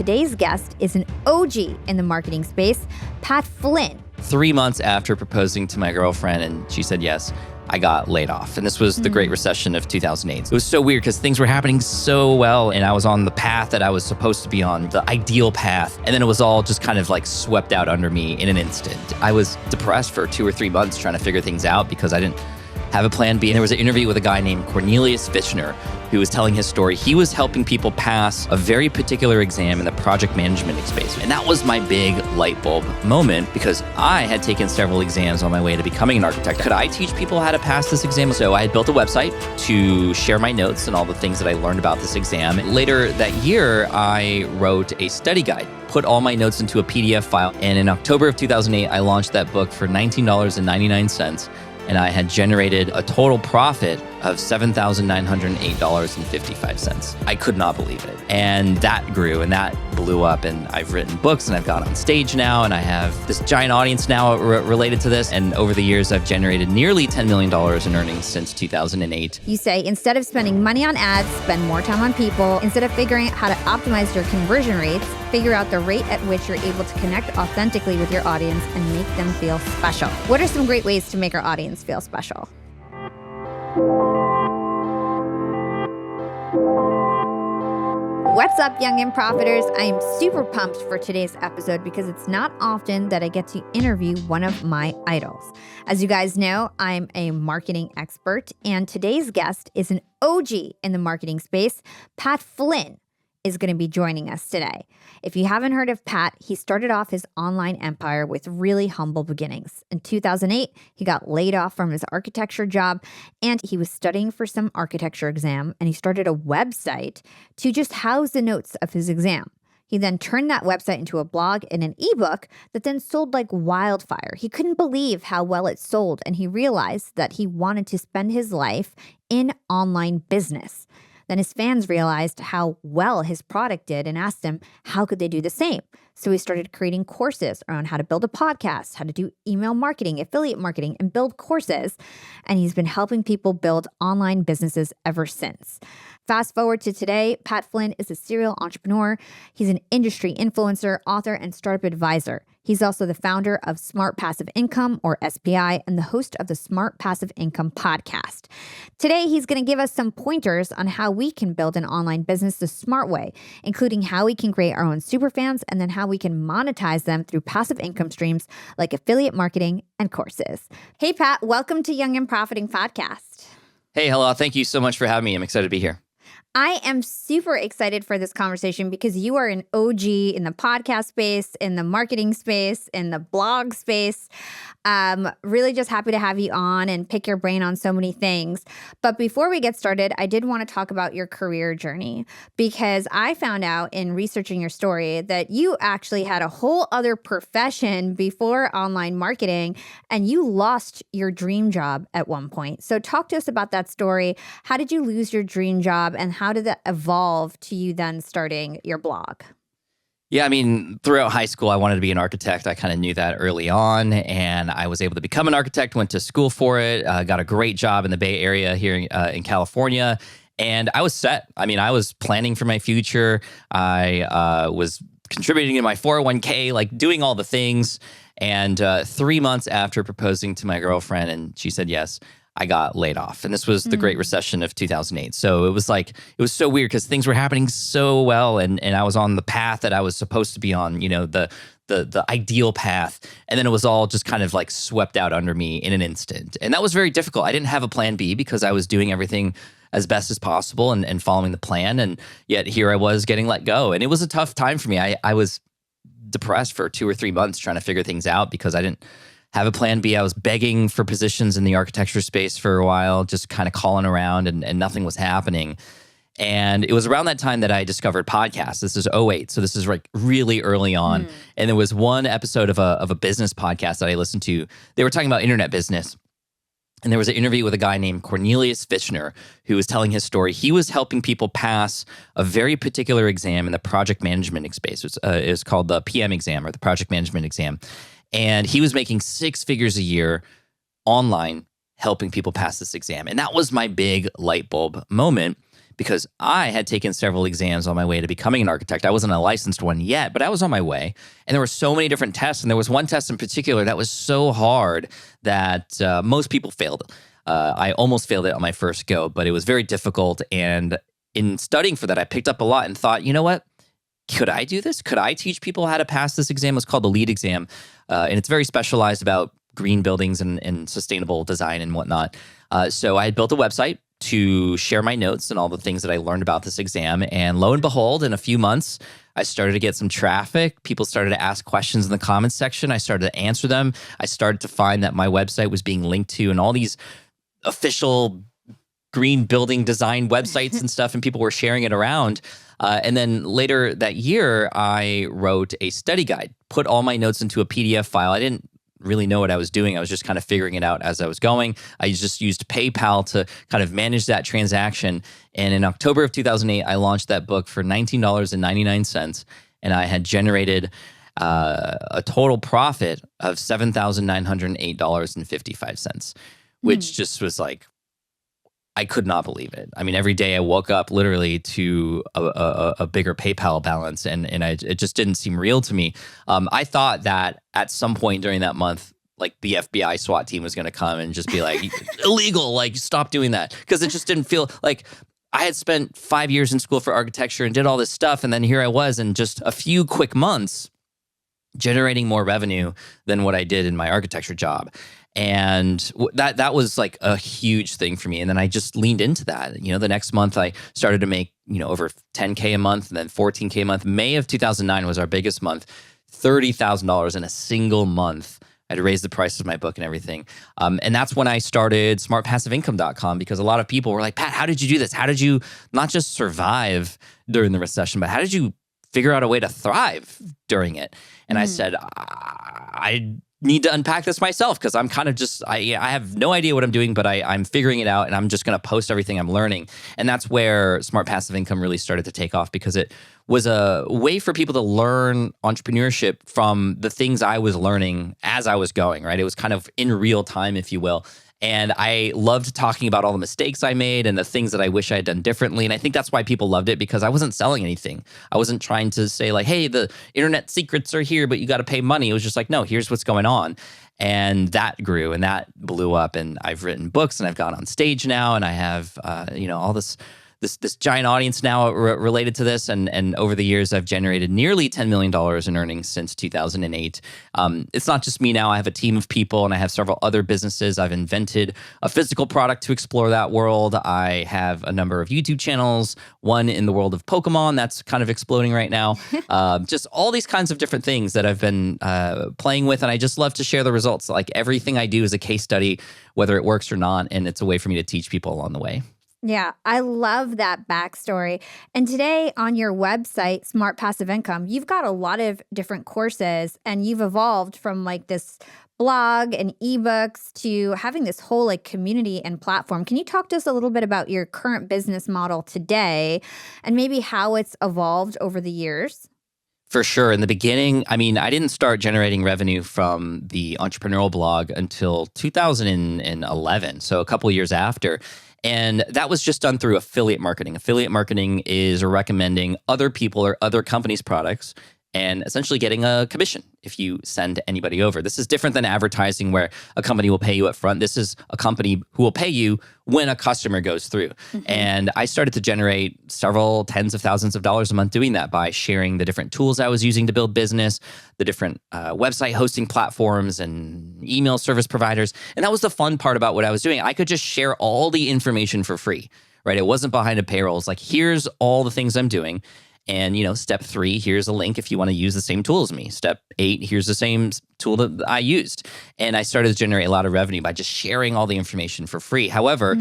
today's guest is an OG in the marketing space, Pat Flynn. 3 months after proposing to my girlfriend and she said yes, I got laid off. And this was the Great Recession of 2008. It was so weird because things were happening so well and I was on the path that I was supposed to be on, the ideal path. And then it was all just kind of like swept out under me in an instant. I was depressed for 2 or 3 months trying to figure things out because I didn't have a plan B. And there was an interview with a guy named Cornelius Fitchner who was telling his story. He was helping people pass a very particular exam in the project management space. And that was my big light bulb moment because I had taken several exams on my way to becoming an architect. Could I teach people how to pass this exam? So I had built a website to share my notes and all the things that I learned about this exam. Later that year, I wrote a study guide, put all my notes into a PDF file. And in October of 2008, I launched that book for $19.99. And I had generated a total profit of $7,908.55. I could not believe it. And that grew and that blew up. And I've written books and I've gone on stage now and I have this giant audience now related to this. And over the years, I've generated nearly $10 million in earnings since 2008. You say, instead of spending money on ads, spend more time on people. Instead of figuring out how to optimize your conversion rates, figure out the rate at which you're able to connect authentically with your audience and make them feel special. What are some great ways to make our audience feel special? What's up, young and profiters? I am super pumped for today's episode because it's not often that I get to interview one of my idols. As you guys know, I'm a marketing expert, and today's guest is an OG in the marketing space. Pat Flynn is going to be joining us today. If you haven't heard of Pat, he started off his online empire with really humble beginnings. In 2008, he got laid off from his architecture job and he was studying for some architecture exam, and he started a website to just house the notes of his exam. He then turned that website into a blog and an ebook that then sold like wildfire. He couldn't believe how well it sold, and he realized that he wanted to spend his life in online business. Then his fans realized how well his product did and asked him how could they do the same. So he started creating courses around how to build a podcast, how to do email marketing, affiliate marketing, and build courses. And he's been helping people build online businesses ever since. Fast forward to today, Pat Flynn is a serial entrepreneur. He's an industry influencer, author, and startup advisor. He's also the founder of Smart Passive Income, or SPI, and the host of the Smart Passive Income podcast. Today, he's going to give us some pointers on how we can build an online business the smart way, including how we can create our own superfans and then how we can monetize them through passive income streams like affiliate marketing and courses. Hey, Pat, welcome to Young and Profiting Podcast. Hey, Hala, thank you so much for having me. I'm excited to be here. I am super excited for this conversation because you are an OG in the podcast space, in the marketing space, in the blog space. Really just happy to have you on and pick your brain on so many things. But before we get started, I did want to talk about your career journey because I found out in researching your story that you actually had a whole other profession before online marketing and you lost your dream job at one point. So talk to us about that story. How did you lose your dream job and how did that evolve to you then starting your blog? Yeah, I mean, throughout high school, I wanted to be an architect. I kind of knew that early on, and I was able to become an architect, went to school for it, got a great job in the Bay Area here in California, and I was set. I mean, I was planning for my future. I was contributing in my 401k, like doing all the things, and 3 months after proposing to my girlfriend and she said yes, I got laid off. And this was the Great Recession of 2008. So it was so weird because things were happening so well. And I was on the path that I was supposed to be on, you know, the ideal path. And then it was all just kind of like swept out under me in an instant. And that was very difficult. I didn't have a plan B because I was doing everything as best as possible and following the plan. And yet here I was getting let go. And it was a tough time for me. I was depressed for 2 or 3 months trying to figure things out because I didn't have a plan B. I was begging for positions in the architecture space for a while, just kind of calling around and nothing was happening. And it was around that time that I discovered podcasts. This is 2008. So this is like really early on. And there was one episode of a business podcast that I listened to. They were talking about internet business. And there was an interview with a guy named Cornelius Fitchner who was telling his story. He was helping people pass a very particular exam in the project management space. It was called the PM exam or the project management exam. And he was making 6 figures a year online helping people pass this exam. And that was my big light bulb moment because I had taken several exams on my way to becoming an architect. I wasn't a licensed one yet, but I was on my way. And there were so many different tests. And there was one test in particular that was so hard that most people failed. I almost failed it on my first go, but it was very difficult. And in studying for that, I picked up a lot and thought, you know what? Could I do this? Could I teach people how to pass this exam? It's called the LEED exam. And it's very specialized about green buildings and sustainable design and whatnot. So I had built a website to share my notes and all the things that I learned about this exam. And lo and behold, in a few months, I started to get some traffic. People started to ask questions in the comments section. I started to answer them. I started to find that my website was being linked to and all these official green building design websites and stuff, and people were sharing it around. And then later that year, I wrote a study guide, put all my notes into a PDF file. I didn't really know what I was doing. I was just kind of figuring it out as I was going. I just used PayPal to kind of manage that transaction. And in October of 2008, I launched that book for $19.99. And I had generated a total profit of $7,908.55, which just was like, I could not believe it. I mean, every day I woke up literally to a bigger PayPal balance, and it just didn't seem real to me. I thought that at some point during that month, like the FBI SWAT team was going to come and just be like, illegal, like stop doing that. Because it just didn't feel like I had spent 5 years in school for architecture and did all this stuff. And then here I was in just a few quick months generating more revenue than what I did in my architecture job. And that was like a huge thing for me. And then I just leaned into that. You know, the next month I started to make, over $10K a month and then $14K a month. May of 2009 was our biggest month, $30,000 in a single month. I had to raise the price of my book and everything. And that's when I started smartpassiveincome.com, because a lot of people were like, Pat, how did you do this? How did you not just survive during the recession, but how did you figure out a way to thrive during it? And I said, I need to unpack this myself, because I'm kind of just, I have no idea what I'm doing, but I'm figuring it out, and I'm just going to post everything I'm learning. And that's where Smart Passive Income really started to take off, because it was a way for people to learn entrepreneurship from the things I was learning as I was going, right? It was kind of in real time, if you will. And I loved talking about all the mistakes I made and the things that I wish I had done differently. And I think that's why people loved it, because I wasn't selling anything. I wasn't trying to say like, hey, the internet secrets are here, but you got to pay money. It was just like, no, here's what's going on. And that grew and that blew up. And I've written books and I've gone on stage now, and I have, all this giant audience now related to this. And over the years, I've generated nearly $10 million in earnings since 2008. It's not just me now. I have a team of people, and I have several other businesses. I've invented a physical product to explore that world. I have a number of YouTube channels, one in the world of Pokemon that's kind of exploding right now. Just all these kinds of different things that I've been playing with, and I just love to share the results. Like everything I do is a case study, whether it works or not, and it's a way for me to teach people along the way. Yeah, I love that backstory. And today on your website, Smart Passive Income, you've got a lot of different courses, and you've evolved from like this blog and ebooks to having this whole like community and platform. Can you talk to us a little bit about your current business model today and maybe how it's evolved over the years? For sure. In the beginning, I mean, I didn't start generating revenue from the entrepreneurial blog until 2011, so a couple of years after. And that was just done through affiliate marketing. Affiliate marketing is recommending other people or other companies' products and essentially getting a commission if you send anybody over. This is different than advertising, where a company will pay you up front. This is a company who will pay you when a customer goes through. And I started to generate several tens of thousands of dollars a month doing that by sharing the different tools I was using to build business, the different website hosting platforms and email service providers. And that was the fun part about what I was doing. I could just share all the information for free, right? It wasn't behind a paywall. It's like, here's all the things I'm doing. And, step 3, here's a link if you want to use the same tool as me. Step 8, here's the same tool that I used. And I started to generate a lot of revenue by just sharing all the information for free. However,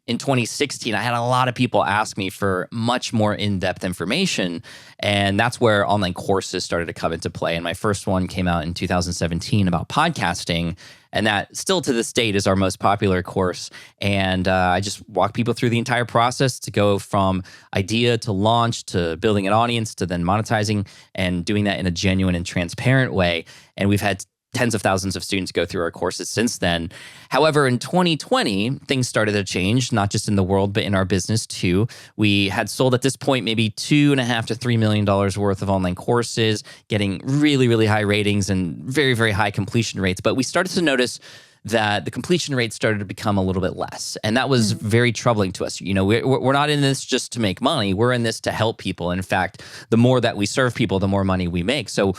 in 2016, I had a lot of people ask me for much more in-depth information. And that's where online courses started to come into play. And my first one came out in 2017 about podcasting. And that still to this date is our most popular course. And I just walk people through the entire process to go from idea to launch to building an audience to then monetizing and doing that in a genuine and transparent way. And we've had tens of thousands of students go through our courses since then. However, in 2020, things started to change, not just in the world, but in our business too. We had sold at this point maybe $2.5 to $3 million worth of online courses, getting really, really high ratings and very, very high completion rates. But we started to notice that the completion rate started to become a little bit less. And that was very troubling to us. We're not in this just to make money. We're in this to help people. In fact, the more that we serve people, the more money we make. So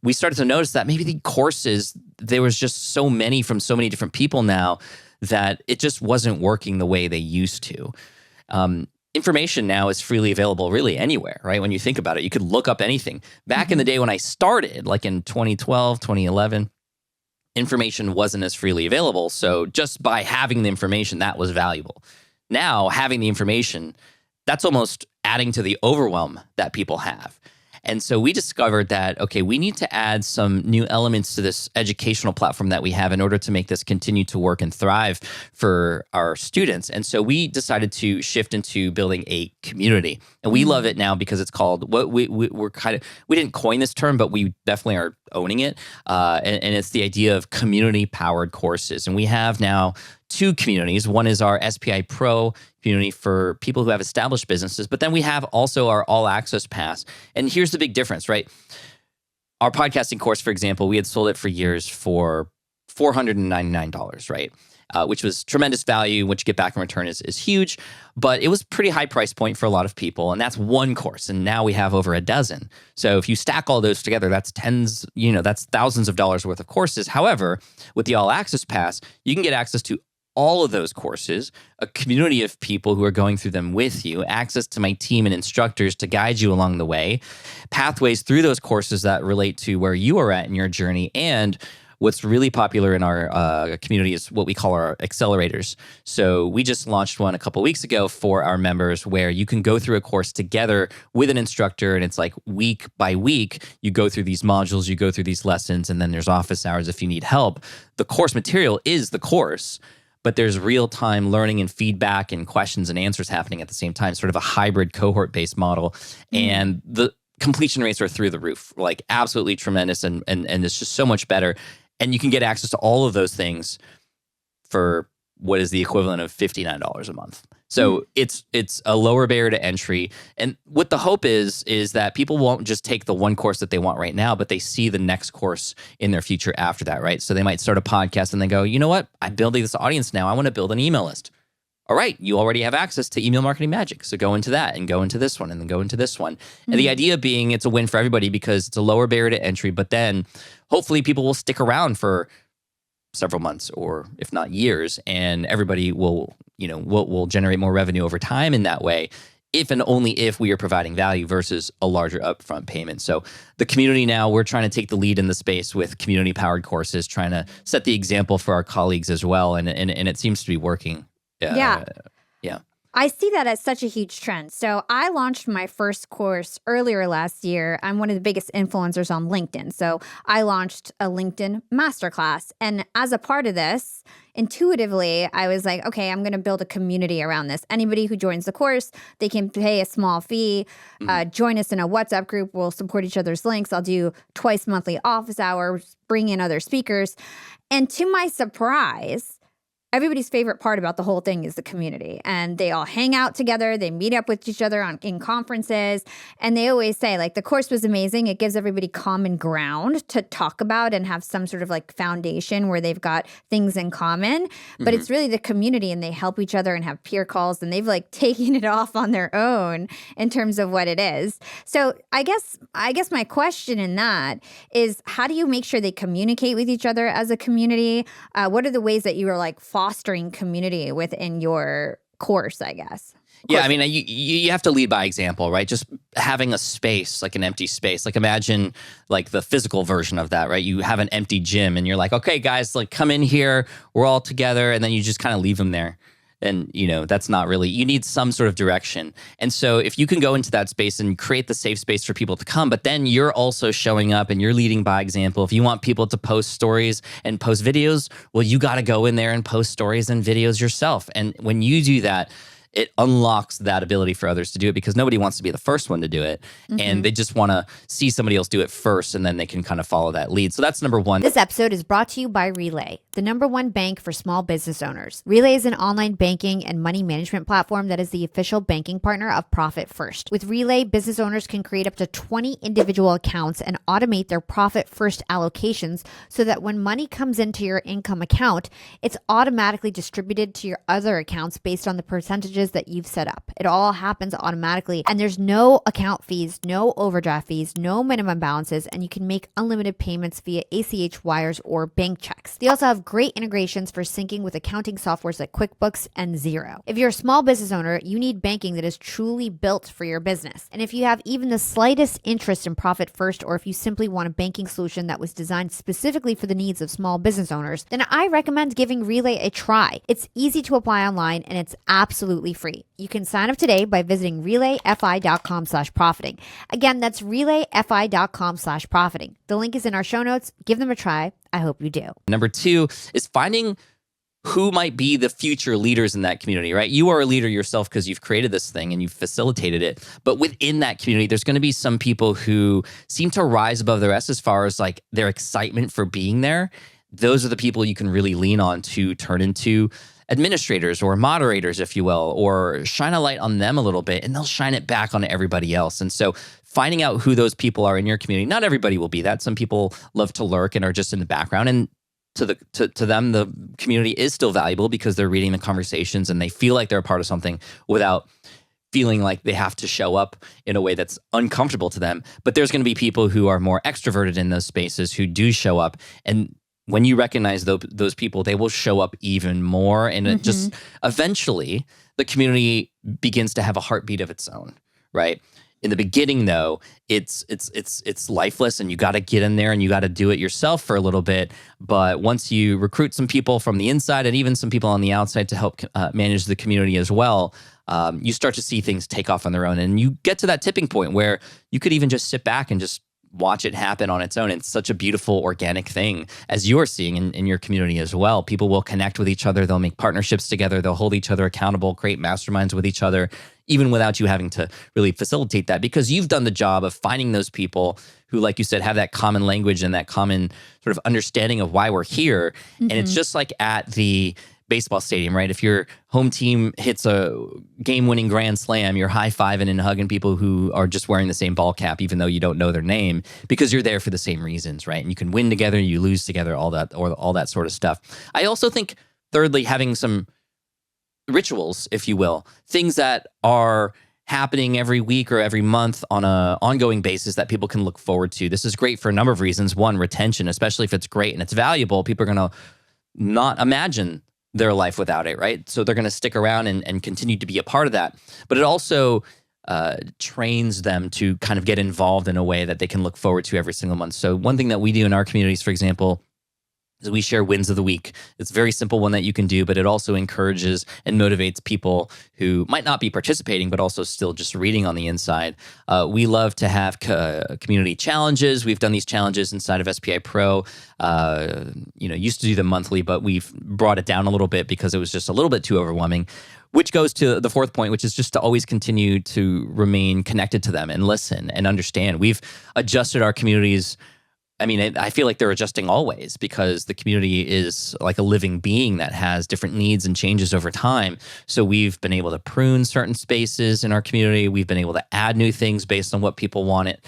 we started to notice that maybe the courses, there was just so many from so many different people now that it just wasn't working the way they used to. Information now is freely available really anywhere, right? When you think about it, you could look up anything. Back in the day when I started, like in 2012, 2011, information wasn't as freely available. So just by having the information, that was valuable. Now, having the information, that's almost adding to the overwhelm that people have. And so we discovered that, okay, we need to add some new elements to this educational platform that we have in order to make this continue to work and thrive for our students. And so we decided to shift into building a community. And we love it now because it's called, we didn't coin this term, but we definitely are owning it. And it's the idea of community-powered courses. And we have now two communities. One is our SPI Pro community for people who have established businesses, but then we have also our All Access Pass. And here's the big difference, right? Our podcasting course, for example, we had sold it for years for $499, right? Which was tremendous value. What you get back in return is huge, but it was pretty high price point for a lot of people. And that's one course. And now we have over a dozen. So if you stack all those together, that's that's thousands of dollars worth of courses. However, with the All Access Pass, you can get access to all of those courses, a community of people who are going through them with you, access to my team and instructors to guide you along the way, pathways through those courses that relate to where you are at in your journey. And what's really popular in our community is what we call our accelerators. So we just launched one a couple weeks ago for our members where you can go through a course together with an instructor, and it's like week by week, you go through these modules, you go through these lessons, and then there's office hours if you need help. The course material is the course, but there's real-time learning and feedback and questions and answers happening at the same time, sort of a hybrid cohort-based model. And the completion rates are through the roof, like absolutely tremendous, and it's just so much better. And you can get access to all of those things for what is the equivalent of $59 a month. So it's a lower barrier to entry. And what the hope is that people won't just take the one course that they want right now, but they see the next course in their future after that, right? So they might start a podcast and they go, you know what? I'm building this audience now. I want to build an email list. All right, you already have access to email marketing magic. So go into that and go into this one and then go into this one. And the idea being it's a win for everybody because it's a lower barrier to entry, but then hopefully people will stick around for several months or if not years, and everybody will generate more revenue over time in that way, if and only if we are providing value versus a larger upfront payment. So the community now, we're trying to take the lead in the space with community-powered courses, trying to set the example for our colleagues as well, and it seems to be working. Yeah. Yeah. I see that as such a huge trend. So I launched my first course earlier last year. I'm one of the biggest influencers on LinkedIn. So I launched a LinkedIn masterclass. And as a part of this, intuitively, I was like, okay, I'm going to build a community around this. Anybody who joins the course, they can pay a small fee, join us in a WhatsApp group. We'll support each other's links. I'll do twice monthly office hours, bring in other speakers. And to my surprise, everybody's favorite part about the whole thing is the community, and they all hang out together. They meet up with each other in conferences, and they always say, like, the course was amazing. It gives everybody common ground to talk about and have some sort of like foundation where they've got things in common. But it's really the community, and they help each other and have peer calls, and they've like taken it off on their own in terms of what it is. So I guess my question in that is, how do you make sure they communicate with each other as a community? What are the ways that you are like fostering community within your course, I guess? Yeah, I mean, you have to lead by example, right? Just having a space, like an empty space. Like imagine like the physical version of that, right? You have an empty gym and you're like, okay, guys, like come in here, we're all together. And then you just kind of leave them there. And, that's not really, you need some sort of direction. And so if you can go into that space and create the safe space for people to come, but then you're also showing up and you're leading by example. If you want people to post stories and post videos, well, you got to go in there and post stories and videos yourself. And when you do that, it unlocks that ability for others to do it because nobody wants to be the first one to do it. And they just want to see somebody else do it first, and then they can kind of follow that lead. So that's number one. This episode is brought to you by Relay, the #1 bank for small business owners. Relay is an online banking and money management platform that is the official banking partner of Profit First. With Relay, business owners can create up to 20 individual accounts and automate their Profit First allocations so that when money comes into your income account, it's automatically distributed to your other accounts based on the percentages that you've set up. It all happens automatically, and there's no account fees, no overdraft fees, no minimum balances, and you can make unlimited payments via ACH wires or bank checks. They also have great integrations for syncing with accounting softwares like QuickBooks and Xero. If you're a small business owner, you need banking that is truly built for your business. And if you have even the slightest interest in Profit First, or if you simply want a banking solution that was designed specifically for the needs of small business owners, then I recommend giving Relay a try. It's easy to apply online, and it's absolutely free. You can sign up today by visiting relayfi.com/profiting. Again, that's relayfi.com/profiting. The link is in our show notes. Give them a try. I hope you do. Number two is finding who might be the future leaders in that community, right? You are a leader yourself because you've created this thing and you've facilitated it. But within that community, there's going to be some people who seem to rise above the rest as far as like their excitement for being there. Those are the people you can really lean on to turn into administrators or moderators, if you will, or shine a light on them a little bit, and they'll shine it back on everybody else. And so finding out who those people are in your community, not everybody will be that. Some people love to lurk and are just in the background, and to them, the community is still valuable because they're reading the conversations and they feel like they're a part of something without feeling like they have to show up in a way that's uncomfortable to them. But there's going to be people who are more extroverted in those spaces who do show up, and when you recognize those people, they will show up even more. And it just eventually the community begins to have a heartbeat of its own, right? In the beginning, though, it's lifeless, and you got to get in there and you got to do it yourself for a little bit. But once you recruit some people from the inside and even some people on the outside to help manage the community as well, you start to see things take off on their own. And you get to that tipping point where you could even just sit back and just watch it happen on its own. It's such a beautiful, organic thing, as you're seeing in your community as well. People will connect with each other. They'll make partnerships together. They'll hold each other accountable, create masterminds with each other, even without you having to really facilitate that, because you've done the job of finding those people who, like you said, have that common language and that common sort of understanding of why we're here. And it's just like at the baseball stadium, right? If your home team hits a game-winning grand slam, you're high-fiving and hugging people who are just wearing the same ball cap, even though you don't know their name, because you're there for the same reasons, right? And you can win together, you lose together, all that sort of stuff. I also think, thirdly, having some rituals, if you will, things that are happening every week or every month on an ongoing basis that people can look forward to. This is great for a number of reasons. One, retention, especially if it's great and it's valuable. People are going to not imagine their life without it, right? So they're going to stick around and continue to be a part of that. But it also trains them to kind of get involved in a way that they can look forward to every single month. So one thing that we do in our communities, for example, is we share wins of the week. It's a very simple one that you can do, but it also encourages and motivates people who might not be participating, but also still just reading on the inside. We love to have community challenges. We've done these challenges inside of SPI Pro. Used to do them monthly, but we've brought it down a little bit because it was just a little bit too overwhelming. Which goes to the fourth point, which is just to always continue to remain connected to them and listen and understand. We've adjusted our communities. I mean, I feel like they're adjusting always because the community is like a living being that has different needs and changes over time. So we've been able to prune certain spaces in our community. We've been able to add new things based on what people want it.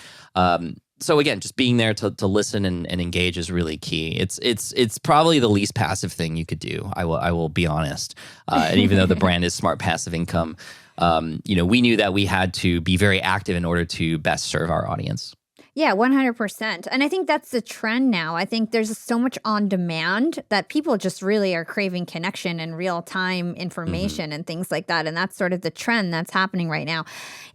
So again, just being there to listen and engage is really key. It's probably the least passive thing you could do. I will be honest. And even though the brand is Smart Passive Income, we knew that we had to be very active in order to best serve our audience. Yeah, 100%. And I think that's the trend now. I think there's so much on demand that people just really are craving connection and real-time information and things like that. And that's sort of the trend that's happening right now.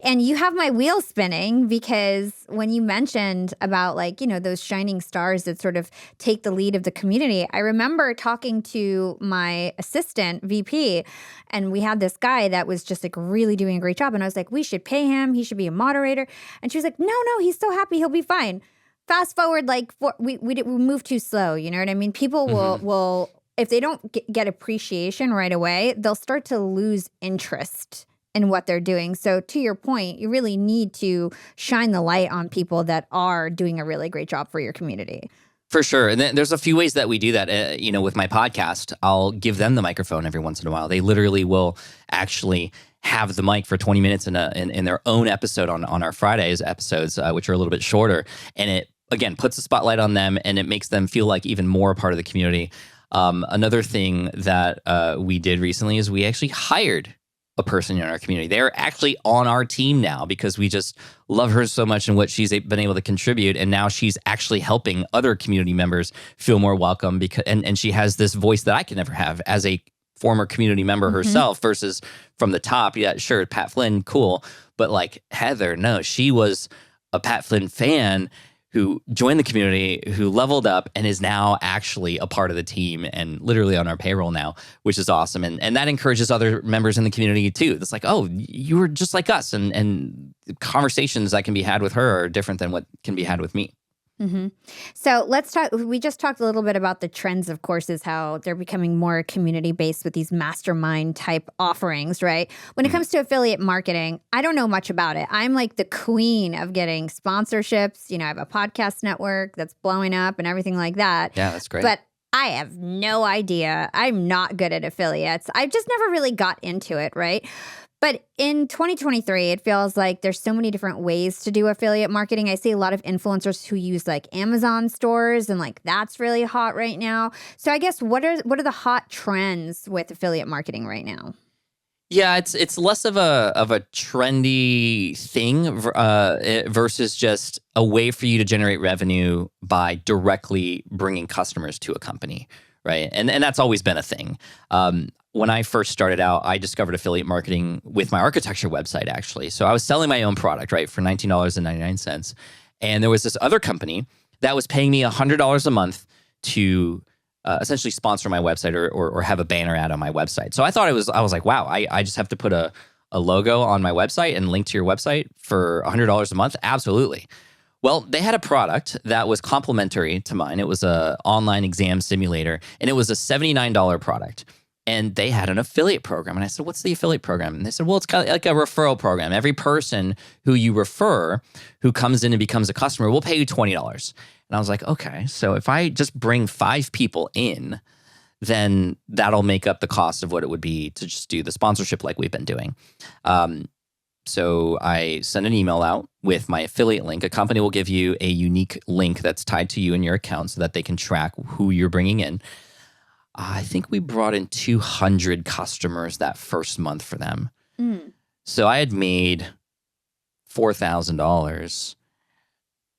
And you have my wheels spinning because when you mentioned about those shining stars that sort of take the lead of the community, I remember talking to my assistant VP, and we had this guy that was just really doing a great job. And I was like, we should pay him. He should be a moderator. And she was like, no, he's so happy. He'll be fine. Fast forward, we move too slow. You know what I mean? People will if they don't get appreciation right away, they'll start to lose interest in what they're doing. So to your point, you really need to shine the light on people that are doing a really great job for your community. For sure. And then there's a few ways that we do that. With my podcast, I'll give them the microphone every once in a while. They literally will actually have the mic for 20 minutes in their own episode on our Fridays episodes, which are a little bit shorter. And it, again, puts a spotlight on them and it makes them feel like even more a part of the community. Another thing that we did recently is we actually hired a person in our community. They're actually on our team now because we just love her so much and what she's been able to contribute. And now she's actually helping other community members feel more welcome because and she has this voice that I can never have as a former community member herself versus from the top. Yeah, sure, Pat Flynn, cool. But like Heather, no, she was a Pat Flynn fan who joined the community, who leveled up and is now actually a part of the team and literally on our payroll now, which is awesome. And that encourages other members in the community too. It's like, oh, you were just like us. And conversations that can be had with her are different than what can be had with me. So let's talk. We just talked a little bit about the trends of courses, how they're becoming more community based with these mastermind type offerings, right? When it comes to affiliate marketing, I don't know much about it. I'm like the queen of getting sponsorships. I have a podcast network that's blowing up and everything like that. Yeah, that's great. But I have no idea. I'm not good at affiliates. I just never really got into it, right? But in 2023, it feels like there's so many different ways to do affiliate marketing. I see a lot of influencers who use like Amazon stores, and like that's really hot right now. So I guess what are the hot trends with affiliate marketing right now? Yeah, it's less of a trendy thing versus just a way for you to generate revenue by directly bringing customers to a company, right? And that's always been a thing. When I first started out, I discovered affiliate marketing with my architecture website, actually. So I was selling my own product, right, for $19.99. And there was this other company that was paying me $100 a month to essentially sponsor my website or have a banner ad on my website. So I was like, wow, I just have to put a logo on my website and link to your website for $100 a month? Absolutely. Well, they had a product that was complementary to mine. It was an online exam simulator, and it was a $79 product. And they had an affiliate program. And I said, what's the affiliate program? And they said, well, it's kind of like a referral program. Every person who you refer who comes in and becomes a customer, we'll pay you $20. And I was like, okay, so if I just bring 5 people in, then that'll make up the cost of what it would be to just do the sponsorship like we've been doing. So I sent an email out with my affiliate link. A company will give you a unique link that's tied to you and your account so that they can track who you're bringing in. I think we brought in 200 customers that first month for them. So I had made $4,000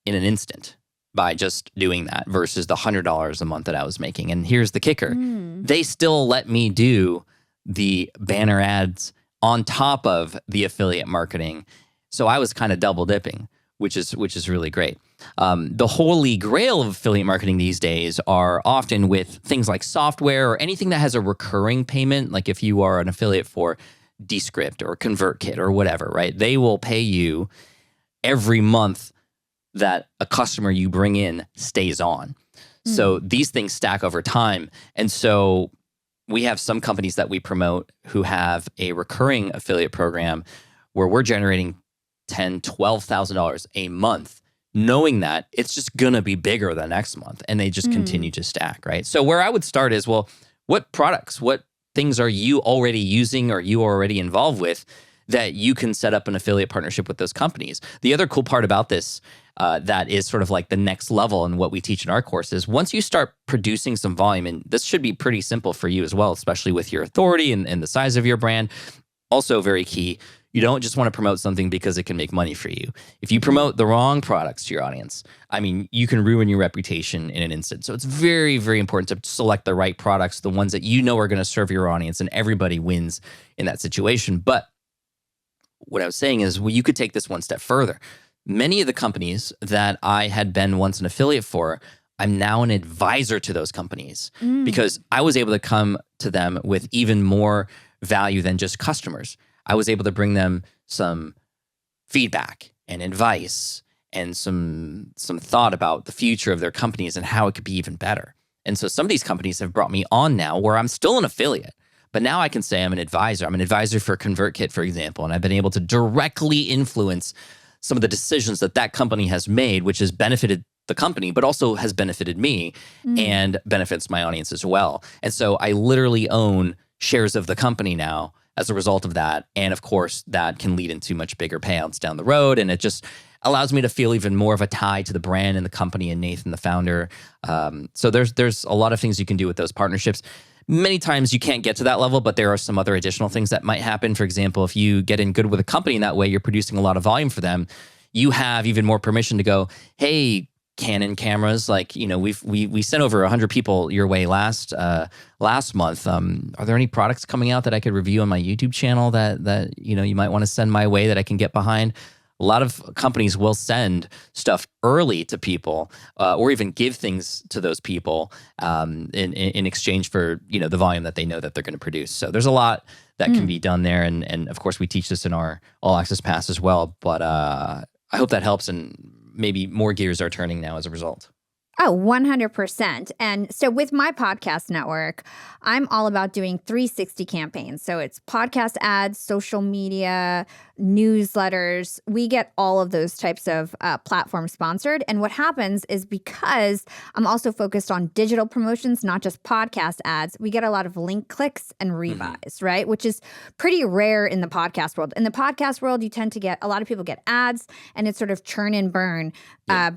in an instant by just doing that versus the $100 a month that I was making. And here's the kicker. They still let me do the banner ads on top of the affiliate marketing. So I was kind of double dipping, which is really great. The holy grail of affiliate marketing these days are often with things like software or anything that has a recurring payment. Like if you are an affiliate for Descript or ConvertKit or whatever, right? They will pay you every month that a customer you bring in stays on. So these things stack over time. And so we have some companies that we promote who have a recurring affiliate program where we're generating $10,000, $12,000 a month, knowing that it's just going to be bigger the next month, and they just continue to stack, right? So where I would start is, well, what products, what things are you already using or you already involved with that you can set up an affiliate partnership with those companies? The other cool part about this that is sort of like the next level in what we teach in our course is once you start producing some volume, and this should be pretty simple for you as well, especially with your authority and the size of your brand. Also very key, you don't just want to promote something because it can make money for you. If you promote the wrong products to your audience, I mean, you can ruin your reputation in an instant. So it's very, very important to select the right products, the ones that you know are going to serve your audience, and everybody wins in that situation. But what I was saying is, well, you could take this one step further. Many of the companies that I had been once an affiliate for, I'm now an advisor to those companies because I was able to come to them with even more value than just customers. I was able to bring them some feedback and advice and some thought about the future of their companies and how it could be even better. And so some of these companies have brought me on now where I'm still an affiliate, but now I can say I'm an advisor. I'm an advisor for ConvertKit, for example, and I've been able to directly influence some of the decisions that that company has made, which has benefited the company, but also has benefited me and benefits my audience as well. And so I literally own shares of the company now as a result of that. And of course, that can lead into much bigger payouts down the road. And it just allows me to feel even more of a tie to the brand and the company and Nathan, the founder. So there's a lot of things you can do with those partnerships. Many times you can't get to that level, but there are some other additional things that might happen. For example, if you get in good with a company in that way, you're producing a lot of volume for them. You have even more permission to go, hey, Canon cameras, like, you know, we sent over 100 people your way last month. Are there any products coming out that I could review on my YouTube channel that you know you might want to send my way that I can get behind? A lot of companies will send stuff early to people, or even give things to those people in exchange for, you know, the volume that they know that they're going to produce. So there's a lot that can be done there, and of course we teach this in our All Access Pass as well. But I hope that helps, and maybe more gears are turning now as a result. Oh, 100%. And so with my podcast network, I'm all about doing 360 campaigns. So it's podcast ads, social media, newsletters. We get all of those types of platforms sponsored. And what happens is, because I'm also focused on digital promotions, not just podcast ads, we get a lot of link clicks and rebuys, right? Which is pretty rare in the podcast world. In the podcast world, you tend to get, a lot of people get ads, and it's sort of churn and burn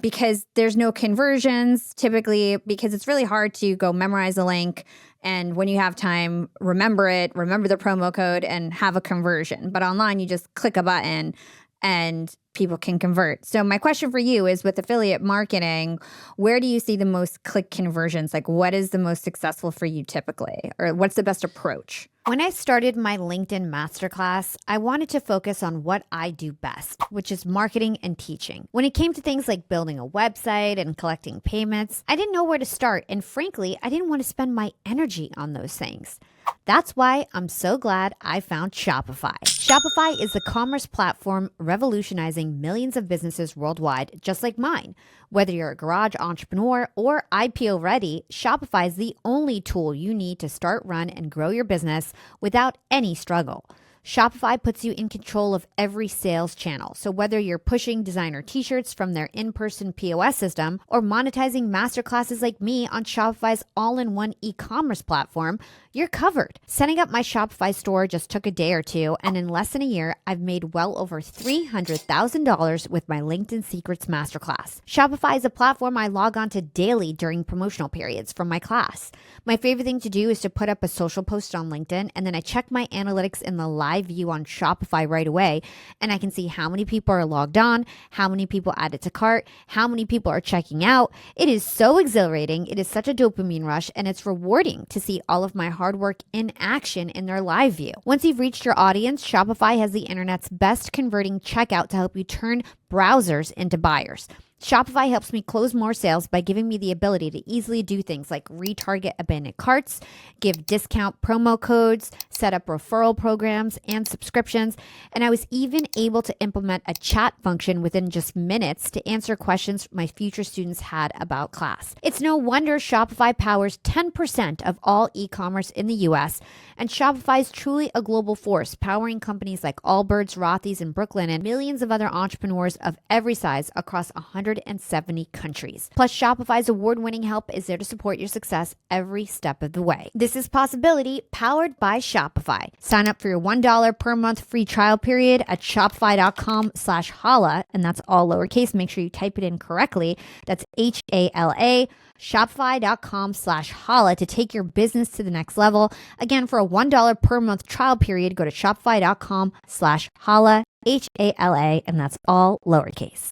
because there's no conversions typically, because it's really hard to go memorize a link, and when you have time, remember it, remember the promo code, and have a conversion. But online, you just click a button and people can convert. So my question for you is, with affiliate marketing, where do you see the most click conversions? Like, what is the most successful for you typically? Or what's the best approach? When I started my LinkedIn masterclass, I wanted to focus on what I do best, which is marketing and teaching. When it came to things like building a website and collecting payments, I didn't know where to start. And frankly, I didn't want to spend my energy on those things. That's why I'm so glad I found Shopify. Shopify is the commerce platform revolutionizing millions of businesses worldwide, just like mine. Whether you're a garage entrepreneur or IPO ready, Shopify is the only tool you need to start, run, and grow your business without any struggle. Shopify puts you in control of every sales channel. So whether you're pushing designer t-shirts from their in-person POS system or monetizing masterclasses like me on Shopify's all-in-one e-commerce platform, you're covered. Setting up my Shopify store just took a day or two, and in less than a year, I've made well over $300,000 with my LinkedIn Secrets Masterclass. Shopify is a platform I log on to daily during promotional periods from my class. My favorite thing to do is to put up a social post on LinkedIn, and then I check my analytics in the live view on Shopify right away, and I can see how many people are logged on, how many people added to cart, how many people are checking out. It is so exhilarating. It is such a dopamine rush, and it's rewarding to see all of my hard work in action in their live view. Once you've reached your audience, Shopify has the internet's best converting checkout to help you turn browsers into buyers. Shopify helps me close more sales by giving me the ability to easily do things like retarget abandoned carts, give discount promo codes, set up referral programs and subscriptions, and I was even able to implement a chat function within just minutes to answer questions my future students had about class. It's no wonder Shopify powers 10% of all e-commerce in the US, and Shopify is truly a global force, powering companies like Allbirds, Rothy's, and Brooklyn, and millions of other entrepreneurs of every size across 170 countries. Plus, Shopify's award-winning help is there to support your success every step of the way. This is Possibility, powered by Shopify. Sign up for your $1 per month free trial period at shopify.com/Hala, and that's all lowercase. Make sure you type it in correctly. That's HALA. Shopify.com/Hala to take your business to the next level. Again, for a $1 per month trial period, go to shopify.com/Hala, HALA, and that's all lowercase.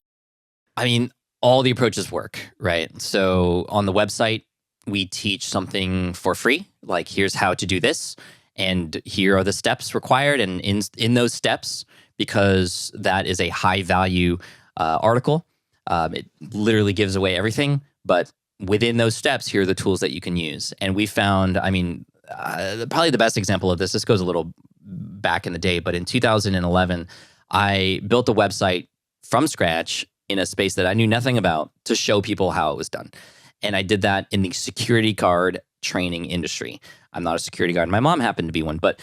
I mean, all the approaches work, right? So on the website, we teach something for free, like here's how to do this, and here are the steps required. And in those steps, because that is a high value article, it literally gives away everything. But within those steps, here are the tools that you can use. And we found, I mean, probably the best example of this goes a little back in the day, but in 2011, I built a website from scratch in a space that I knew nothing about to show people how it was done. And I did that in the security guard training industry. I'm not a security guard. My mom happened to be one, but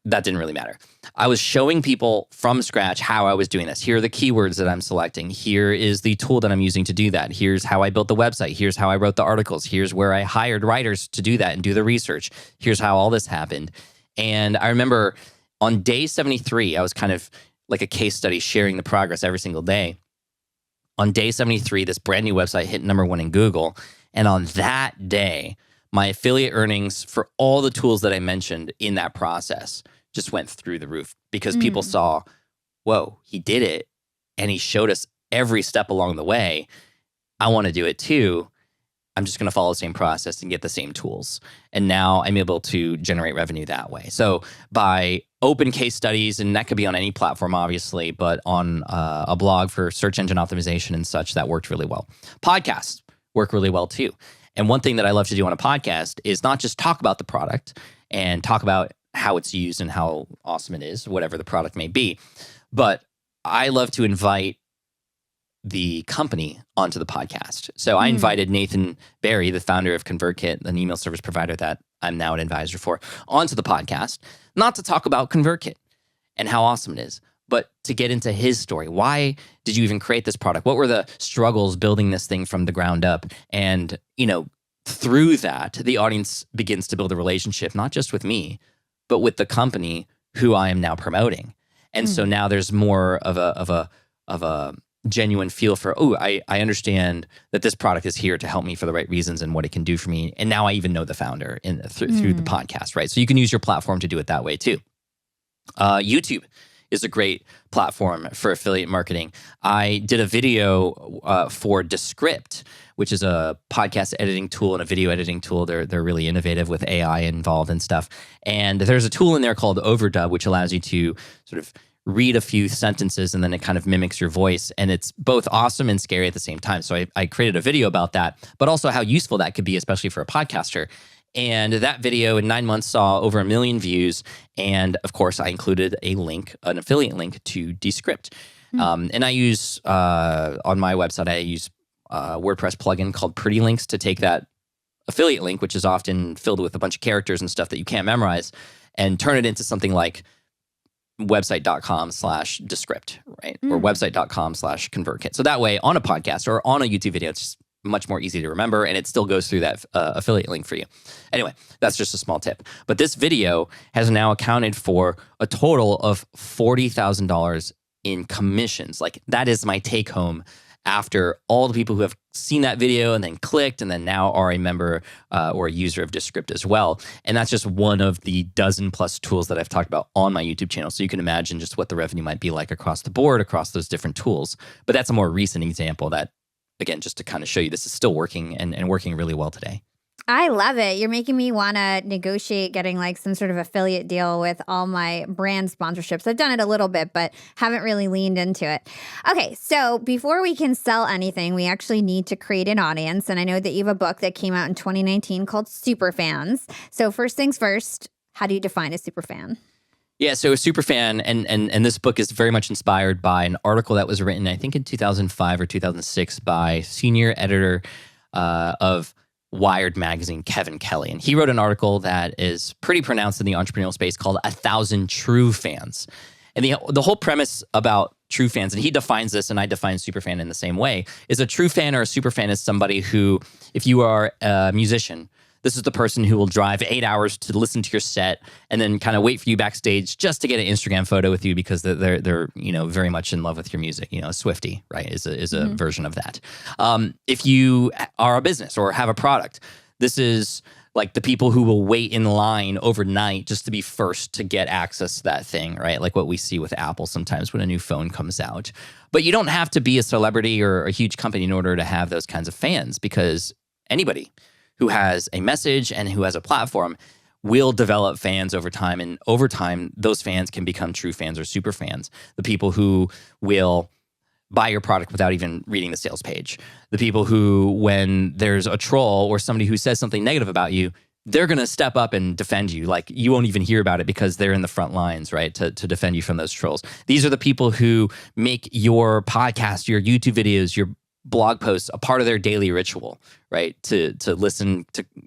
that didn't really matter. I was showing people from scratch how I was doing this. Here are the keywords that I'm selecting. Here is the tool that I'm using to do that. Here's how I built the website. Here's how I wrote the articles. Here's where I hired writers to do that and do the research. Here's how all this happened. And I remember on day 73, I was kind of like a case study sharing the progress every single day. On day 73, this brand new website hit #1 in Google. And on that day, my affiliate earnings for all the tools that I mentioned in that process just went through the roof because people saw, whoa, he did it. And he showed us every step along the way. I want to do it too. I'm just going to follow the same process and get the same tools. And now I'm able to generate revenue that way. So by open case studies, and that could be on any platform, obviously, but on a blog for search engine optimization and such, that worked really well. Podcasts work really well too. And one thing that I love to do on a podcast is not just talk about the product and talk about how it's used and how awesome it is, whatever the product may be, but I love to invite the company onto the podcast. So I invited Nathan Barry, the founder of ConvertKit, an email service provider that I'm now an advisor for, onto the podcast, not to talk about ConvertKit and how awesome it is, but to get into his story. Why did you even create this product? What were the struggles building this thing from the ground up? And, through that, the audience begins to build a relationship, not just with me, but with the company who I am now promoting. And so now there's more of a genuine feel for, I understand that this product is here to help me for the right reasons and what it can do for me. And now I even know the founder through the podcast, right? So you can use your platform to do it that way too. YouTube is a great platform for affiliate marketing. I did a video for Descript, which is a podcast editing tool and a video editing tool. They're really innovative with AI involved and stuff. And there's a tool in there called Overdub, which allows you to sort of read a few sentences and then it kind of mimics your voice. And it's both awesome and scary at the same time. So I created a video about that, but also how useful that could be, especially for a podcaster. And that video in 9 months saw over 1 million views. And of course, I included a link, an affiliate link to Descript. And I use, on my website, I use a WordPress plugin called Pretty Links to take that affiliate link, which is often filled with a bunch of characters and stuff that you can't memorize, and turn it into something like website.com/Descript, right? Or website.com/ConvertKit. So that way on a podcast or on a YouTube video, it's just much more easy to remember, and it still goes through that affiliate link for you. Anyway, that's just a small tip. But this video has now accounted for a total of $40,000 in commissions. Like, that is my take home after all the people who have seen that video and then clicked and then now are a member or a user of Descript as well. And that's just one of the dozen plus tools that I've talked about on my YouTube channel. So you can imagine just what the revenue might be like across the board, across those different tools. But that's a more recent example that, again, just to kind of show you this is still working and working really well today. I love it. You're making me want to negotiate getting like some sort of affiliate deal with all my brand sponsorships. I've done it a little bit, but haven't really leaned into it. Okay, so before we can sell anything, we actually need to create an audience. And I know that you have a book that came out in 2019 called Superfans. So first things first, how do you define a superfan? Yeah, so a superfan, and this book is very much inspired by an article that was written, I think in 2005 or 2006, by senior editor of Wired magazine, Kevin Kelly. And he wrote an article that is pretty pronounced in the entrepreneurial space called 1,000 True Fans. And the whole premise about true fans, and he defines this and I define superfan in the same way, is a true fan or a superfan is somebody who, if you are a musician, this is the person who will drive 8 hours to listen to your set and then kind of wait for you backstage just to get an Instagram photo with you because they're very much in love with your music. A Swiftie, right, is a version of that. If you are a business or have a product, this is like the people who will wait in line overnight just to be first to get access to that thing, right? Like what we see with Apple sometimes when a new phone comes out. But you don't have to be a celebrity or a huge company in order to have those kinds of fans, because anybody who has a message and who has a platform will develop fans over time. And over time, those fans can become true fans or super fans. The people who will buy your product without even reading the sales page. The people who, when there's a troll or somebody who says something negative about you, they're going to step up and defend you. Like, you won't even hear about it because they're in the front lines, right, to defend you from those trolls. These are the people who make your podcast, your YouTube videos, your blog posts a part of their daily ritual, right? To listen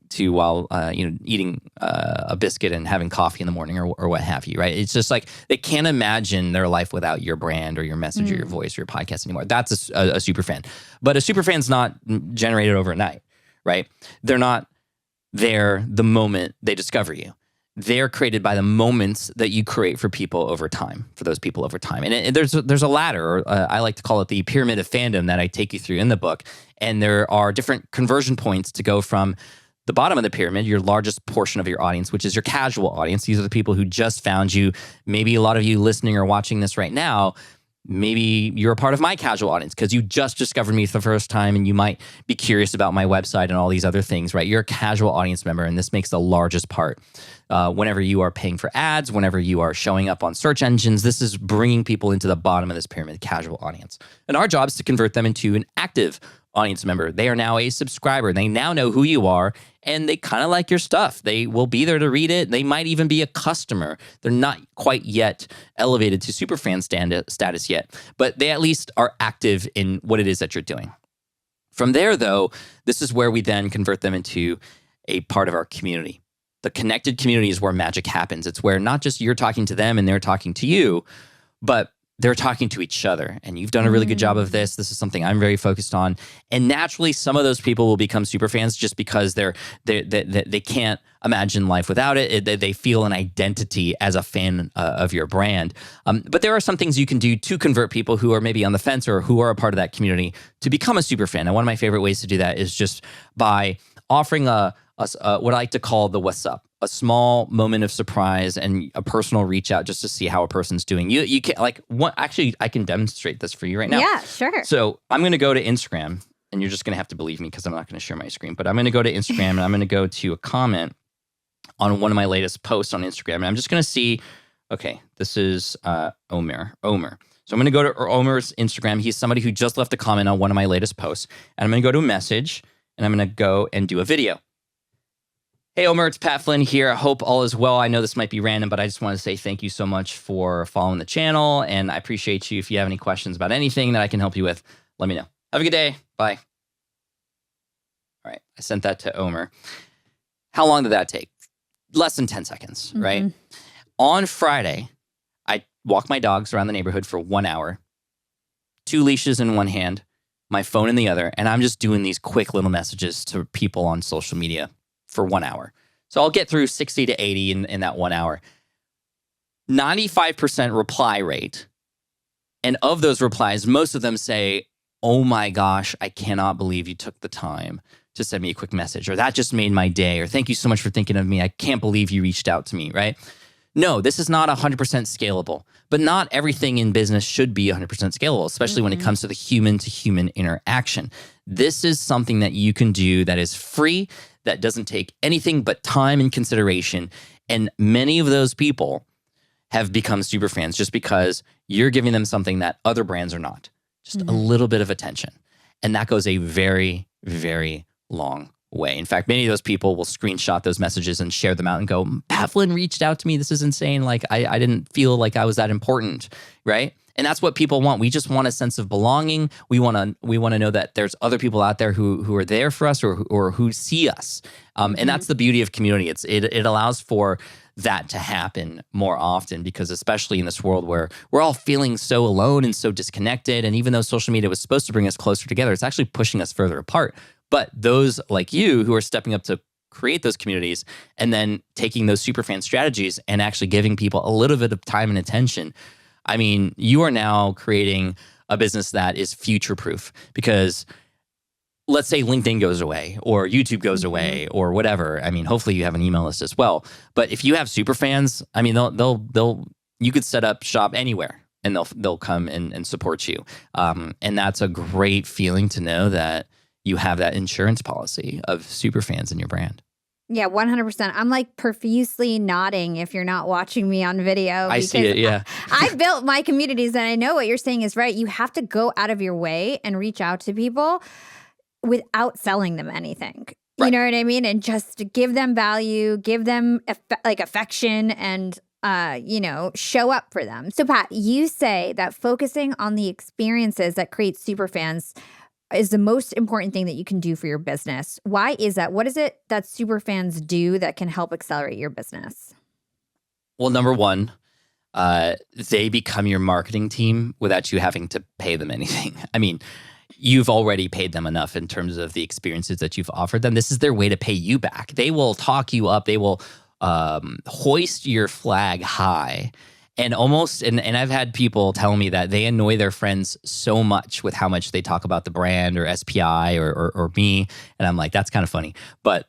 to while eating a biscuit and having coffee in the morning or what have you, right? It's just like they can't imagine their life without your brand or your message or your voice or your podcast anymore. That's a super fan. But a super fan's not generated overnight, right? They're not there the moment they discover you. They're created by the moments that you create for people over time, for those people over time. And there's a ladder, or I like to call it the pyramid of fandom that I take you through in the book. And there are different conversion points to go from the bottom of the pyramid, your largest portion of your audience, which is your casual audience. These are the people who just found you. Maybe a lot of you listening or watching this right now, maybe you're a part of my casual audience because you just discovered me for the first time and you might be curious about my website and all these other things, right? You're a casual audience member, and this makes the largest part. Whenever you are paying for ads, whenever you are showing up on search engines, this is bringing people into the bottom of this pyramid, casual audience. And our job is to convert them into an active audience member. They are now a subscriber. They now know who you are, and they kind of like your stuff. They will be there to read it. They might even be a customer. They're not quite yet elevated to superfan status yet, but they at least are active in what it is that you're doing. From there, though, this is where we then convert them into a part of our community. The connected community is where magic happens. It's where not just you're talking to them and they're talking to you, but they're talking to each other. And you've done a really good job of this. This is something I'm very focused on. And naturally, some of those people will become super fans just because they can't imagine life without it. They feel an identity as a fan of your brand. But there are some things you can do to convert people who are maybe on the fence or who are a part of that community to become a super fan. And one of my favorite ways to do that is just by offering what I like to call the what's up. A small moment of surprise and a personal reach out just to see how a person's doing. You can actually, I can demonstrate this for you right now. Yeah, sure. So I'm going to go to Instagram, and you're just going to have to believe me because I'm not going to share my screen, but I'm going to go to Instagram and I'm going to go to a comment on one of my latest posts on Instagram. And I'm just going to see, okay, this is Omer. So I'm going to go to Omer's Instagram. He's somebody who just left a comment on one of my latest posts. And I'm going to go to a message and I'm going to go and do a video. Hey, Omer, it's Pat Flynn here. I hope all is well. I know this might be random, but I just want to say thank you so much for following the channel, and I appreciate you. If you have any questions about anything that I can help you with, let me know. Have a good day. Bye. All right, I sent that to Omer. How long did that take? Less than 10 seconds, right? On Friday, I walked my dogs around the neighborhood for 1 hour, 2 leashes in one hand, my phone in the other, and I'm just doing these quick little messages to people on social media for 1 hour. So I'll get through 60 to 80 in that 1 hour. 95% reply rate. And of those replies, most of them say, oh my gosh, I cannot believe you took the time to send me a quick message, or that just made my day, or thank you so much for thinking of me. I can't believe you reached out to me, right? No, this is not 100% scalable, but not everything in business should be 100% scalable, especially when it comes to the human-to-human interaction. This is something that you can do that is free, that doesn't take anything but time and consideration. And many of those people have become super fans just because you're giving them something that other brands are not. Just a little bit of attention. And that goes a very, very long way. In fact, many of those people will screenshot those messages and share them out and go, Pat Flynn reached out to me. This is insane. Like, I didn't feel like I was that important, right? And that's what people want. We just want a sense of belonging. We want to know that there's other people out there who are there for us or who see us. And that's the beauty of community. It allows for that to happen more often, because especially in this world where we're all feeling so alone and so disconnected, and even though social media was supposed to bring us closer together, it's actually pushing us further apart. But those like you who are stepping up to create those communities and then taking those superfan strategies and actually giving people a little bit of time and attention, I mean, you are now creating a business that is future-proof, because let's say LinkedIn goes away or YouTube goes away or whatever. I mean, hopefully you have an email list as well. But if you have superfans, I mean, you could set up shop anywhere and they'll come and support you. And that's a great feeling to know that you have that insurance policy of superfans in your brand. Yeah, 100%. I'm like profusely nodding if you're not watching me on video. I see it, yeah. I built my communities, and I know what you're saying is right. You have to go out of your way and reach out to people without selling them anything. Right. You know what I mean? And just give them value, give them affection, and show up for them. So Pat, you say that focusing on the experiences that create superfans is the most important thing that you can do for your business. Why is that? What is it that Superfans do that can help accelerate your business? Well, number one, they become your marketing team without you having to pay them anything. I mean, you've already paid them enough in terms of the experiences that you've offered them. This is their way to pay you back. They will talk you up. They will hoist your flag high. And I've had people tell me that they annoy their friends so much with how much they talk about the brand or SPI or me. And I'm like, that's kind of funny. But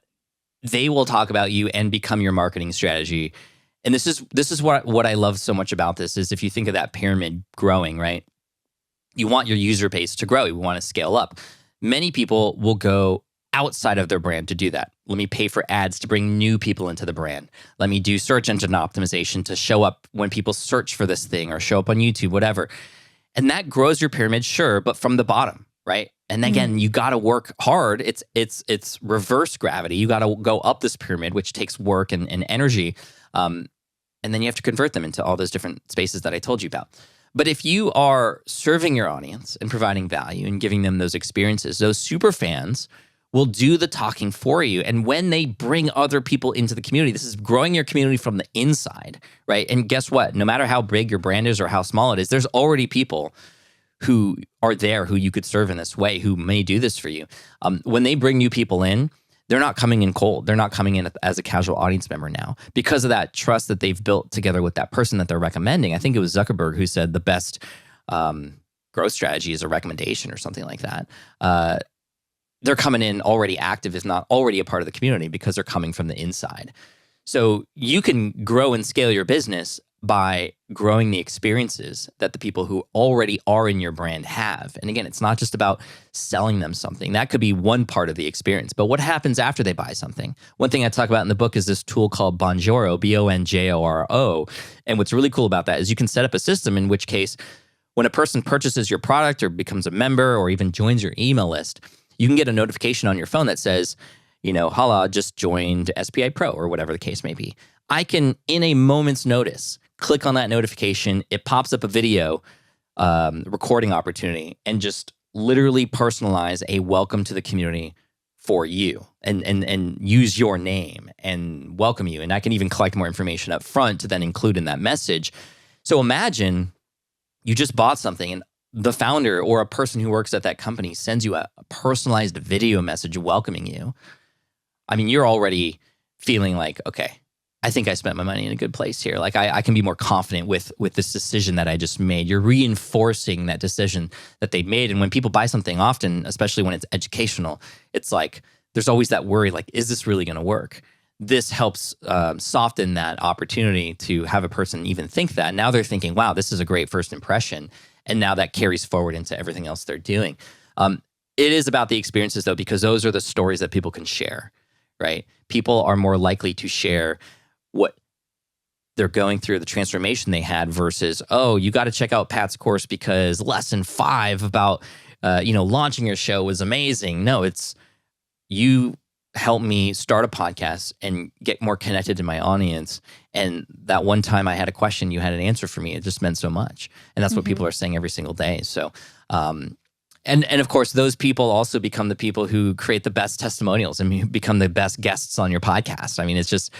they will talk about you and become your marketing strategy. And this is what I love so much about this is if you think of that pyramid growing, right? You want your user base to grow. You want to scale up. Many people will go outside of their brand to do that. Let me pay for ads to bring new people into the brand. Let me do search engine optimization to show up when people search for this thing or show up on YouTube, whatever. And that grows your pyramid, sure, but from the bottom, right? And again, you got to work hard. It's reverse gravity. You got to go up this pyramid, which takes work and energy. And then you have to convert them into all those different spaces that I told you about. But if you are serving your audience and providing value and giving them those experiences, those super fans will do the talking for you. And when they bring other people into the community, this is growing your community from the inside, right? And guess what? No matter how big your brand is or how small it is, there's already people who are there who you could serve in this way, who may do this for you. When they bring new people in, they're not coming in cold. They're not coming in as a casual audience member now because of that trust that they've built together with that person that they're recommending. I think it was Zuckerberg who said the best growth strategy is a recommendation or something like that. They're coming in already active, if not already a part of the community, because they're coming from the inside. So you can grow and scale your business by growing the experiences that the people who already are in your brand have. And again, it's not just about selling them something. That could be one part of the experience. But what happens after they buy something? One thing I talk about in the book is this tool called Bonjoro, Bonjoro. And what's really cool about that is you can set up a system in which case when a person purchases your product or becomes a member or even joins your email list, you can get a notification on your phone that says, Hala just joined SPI Pro or whatever the case may be. I can, in a moment's notice, click on that notification. It pops up a video recording opportunity and just literally personalize a welcome to the community for you and use your name and welcome you. And I can even collect more information up front to then include in that message. So imagine you just bought something and the founder or a person who works at that company sends you a personalized video message welcoming you. I mean, you're already feeling like, okay, I think I spent my money in a good place here. Like I can be more confident with this decision that I just made. You're reinforcing that decision that they made. And when people buy something often, especially when it's educational, it's like, there's always that worry, like, is this really going to work? This helps soften that opportunity to have a person even think that. Now they're thinking, wow, this is a great first impression. And now that carries forward into everything else they're doing. It is about the experiences, though, because those are the stories that people can share, right? People are more likely to share what they're going through, the transformation they had versus, oh, you got to check out Pat's course because lesson 5 about, launching your show was amazing. No, it's you helped me start a podcast and get more connected to my audience. And that one time I had a question, you had an answer for me. It just meant so much. And that's what people are saying every single day. So, and of course, those people also become the people who create the best testimonials and become the best guests on your podcast. I mean, it's just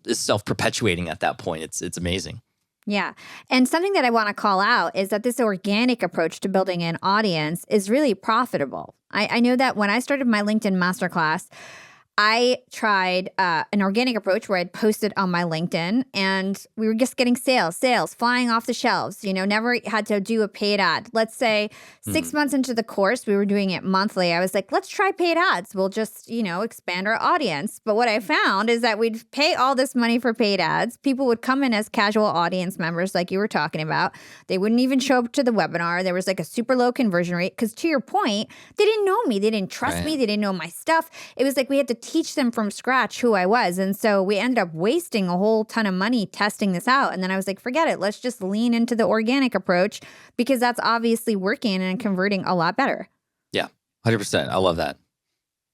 is self-perpetuating at that point. It's amazing. Yeah. And something that I want to call out is that this organic approach to building an audience is really profitable. I know that when I started my LinkedIn masterclass, I tried an organic approach where I'd posted on my LinkedIn and we were just getting sales flying off the shelves, never had to do a paid ad. Let's say 6 months into the course, we were doing it monthly. I was like, let's try paid ads. We'll just, expand our audience. But what I found is that we'd pay all this money for paid ads. People would come in as casual audience members like you were talking about. They wouldn't even show up to the webinar. There was like a super low conversion rate because to your point, they didn't know me. They didn't trust me. They didn't know my stuff. It was like we had to teach them from scratch who I was. And so we ended up wasting a whole ton of money testing this out. And then I was like, forget it. Let's just lean into the organic approach because that's obviously working and converting a lot better. Yeah, 100%. I love that.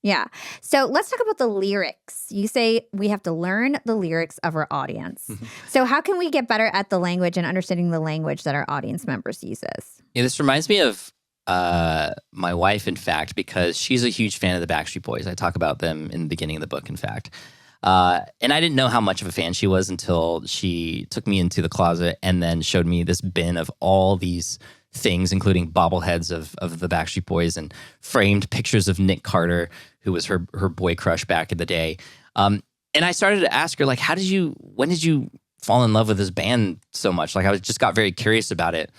Yeah. So let's talk about the lyrics. You say we have to learn the lyrics of our audience. So how can we get better at the language and understanding the language that our audience members uses? Yeah, this reminds me of my wife, in fact, because she's a huge fan of the Backstreet Boys. I talk about them in the beginning of the book, in fact. And I didn't know how much of a fan she was until she took me into the closet and then showed me this bin of all these things, including bobbleheads of the Backstreet Boys and framed pictures of Nick Carter, who was her boy crush back in the day. And I started to ask her, like, when did you fall in love with this band so much? Like, just got very curious about it.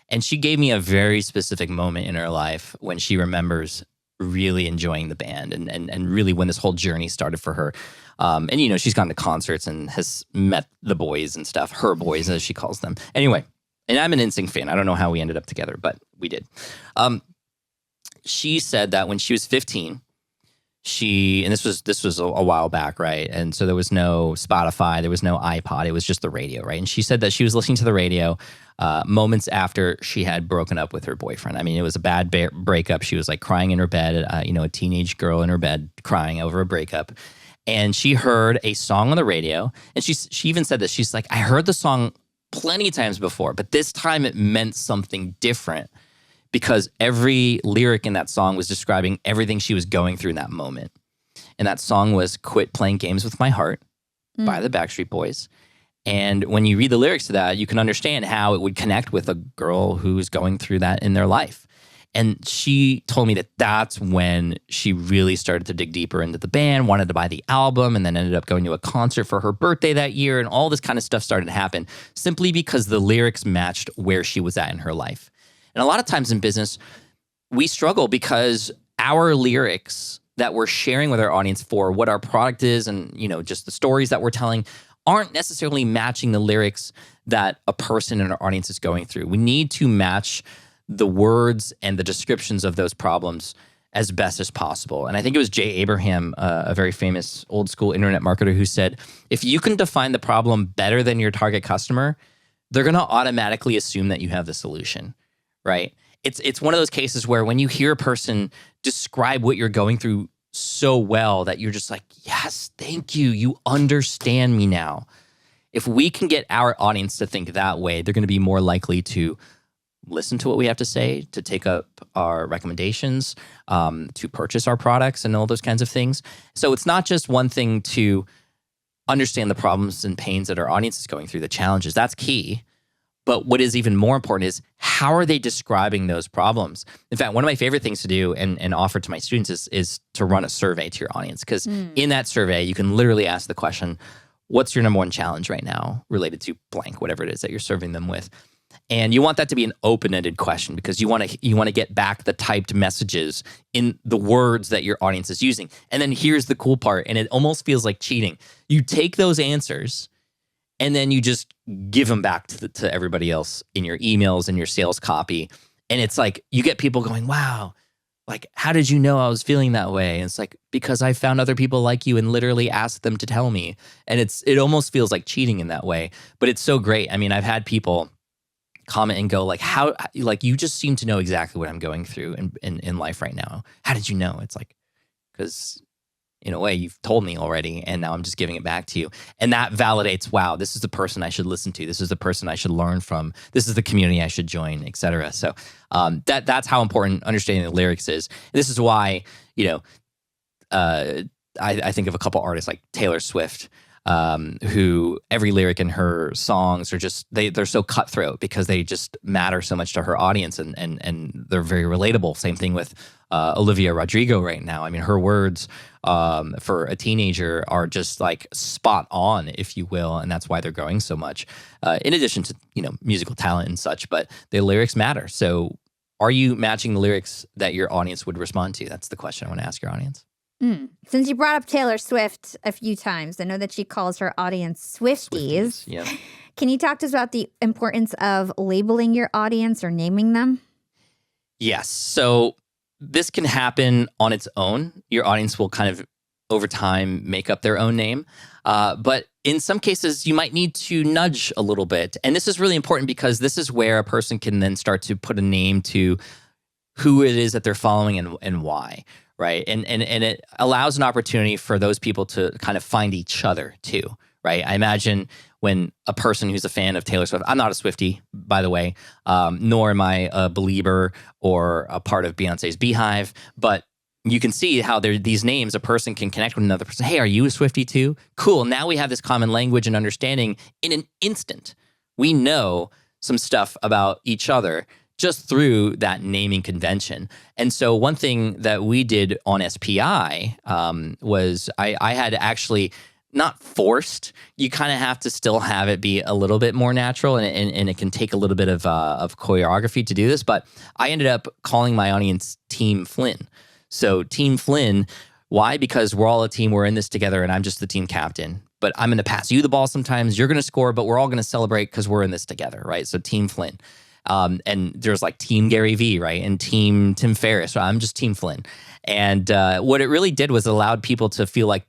And she gave me a very specific moment in her life when she remembers really enjoying the band and really when this whole journey started for her. And, you know, she's gone to concerts and has met the boys and stuff, her boys, as she calls them. Anyway, and I'm an NSYNC fan. I don't know how we ended up together, but we did. She said that when she was 15, and this was a while back, right? And so there was no Spotify, there was no iPod, it was just the radio, right? And she said that she was listening to the radio moments after she had broken up with her boyfriend. I mean, it was a bad breakup. She was like crying in her bed, a teenage girl in her bed crying over a breakup. And she heard a song on the radio, and she even said that she's like, I heard the song plenty of times before, but this time it meant something different because every lyric in that song was describing everything she was going through in that moment. And that song was Quit Playing Games with My Heart by the Backstreet Boys. And when you read the lyrics to that, you can understand how it would connect with a girl who's going through that in their life. And she told me that that's when she really started to dig deeper into the band, wanted to buy the album, and then ended up going to a concert for her birthday that year. And all this kind of stuff started to happen simply because the lyrics matched where she was at in her life. And a lot of times in business, we struggle because our lyrics that we're sharing with our audience for what our product is and, just the stories that we're telling aren't necessarily matching the lyrics that a person in our audience is going through. We need to match the words and the descriptions of those problems as best as possible. And I think it was Jay Abraham, a very famous old school internet marketer, who said, if you can define the problem better than your target customer, they're going to automatically assume that you have the solution, right? It's one of those cases where when you hear a person describe what you're going through so well that you're just like, yes, thank you. You understand me now. If we can get our audience to think that way, they're going to be more likely to listen to what we have to say, to take up our recommendations, to purchase our products and all those kinds of things. So it's not just one thing to understand the problems and pains that our audience is going through, the challenges. That's key. But what is even more important is how are they describing those problems? In fact, one of my favorite things to do and offer to my students is to run a survey to your audience. Because in that survey, you can literally ask the question, what's your number one challenge right now related to blank, whatever it is that you're serving them with? And you want that to be an open-ended question because you want to get back the typed messages in the words that your audience is using. And then here's the cool part, and it almost feels like cheating. You take those answers and then you just give them back to everybody else in your emails and your sales copy. And it's like you get people going, wow, like, how did you know I was feeling that way? And it's like, because I found other people like you and literally asked them to tell me. And it almost feels like cheating in that way. But it's so great. I mean, I've had people comment and go like, how, like, you just seem to know exactly what I'm going through in life right now. How did you know? It's like, because in a way you've told me already and now I'm just giving it back to you. And that validates, wow, this is the person I should listen to. This is the person I should learn from. This is the community I should join, et cetera. So that's how important understanding the lyrics is. And this is why, I think of a couple artists like Taylor Swift, who every lyric in her songs are just, they're so cutthroat because they just matter so much to her audience and they're very relatable. Same thing with Olivia Rodrigo right now. I mean, her words for a teenager are just like spot on, if you will, and that's why they're growing so much. In addition to, musical talent and such, but the lyrics matter. So are you matching the lyrics that your audience would respond to? That's the question I want to ask your audience. Since you brought up Taylor Swift a few times, I know that she calls her audience Swifties. Yeah. Can you talk to us about the importance of labeling your audience or naming them? Yes. So this can happen on its own. Your audience will kind of, over time, make up their own name. But in some cases, you might need to nudge a little bit. And this is really important because this is where a person can then start to put a name to who it is that they're following and why. Right. And it allows an opportunity for those people to kind of find each other too. right? I imagine when a person who's a fan of Taylor Swift, I'm not a Swiftie, by the way, nor am I a believer or a part of Beyonce's Beehive, but you can see how these names, a person can connect with another person. Hey, are you a Swiftie too? Cool. Now we have this common language and understanding in an instant. We know some stuff about each other just through that naming convention. And so one thing that we did on SPI was I had actually not forced. You kind of have to still have it be a little bit more natural, and it can take a little bit of choreography to do this. But I ended up calling my audience Team Flynn. So Team Flynn, why? Because we're all a team. We're in this together, and I'm just the team captain. But I'm going to pass you the ball sometimes. You're going to score, but we're all going to celebrate because we're in this together, right? So Team Flynn. And there's like Team Gary Vee, right? And Team Tim Ferriss. So I'm just Team Flynn. And what it really did was allowed people to feel like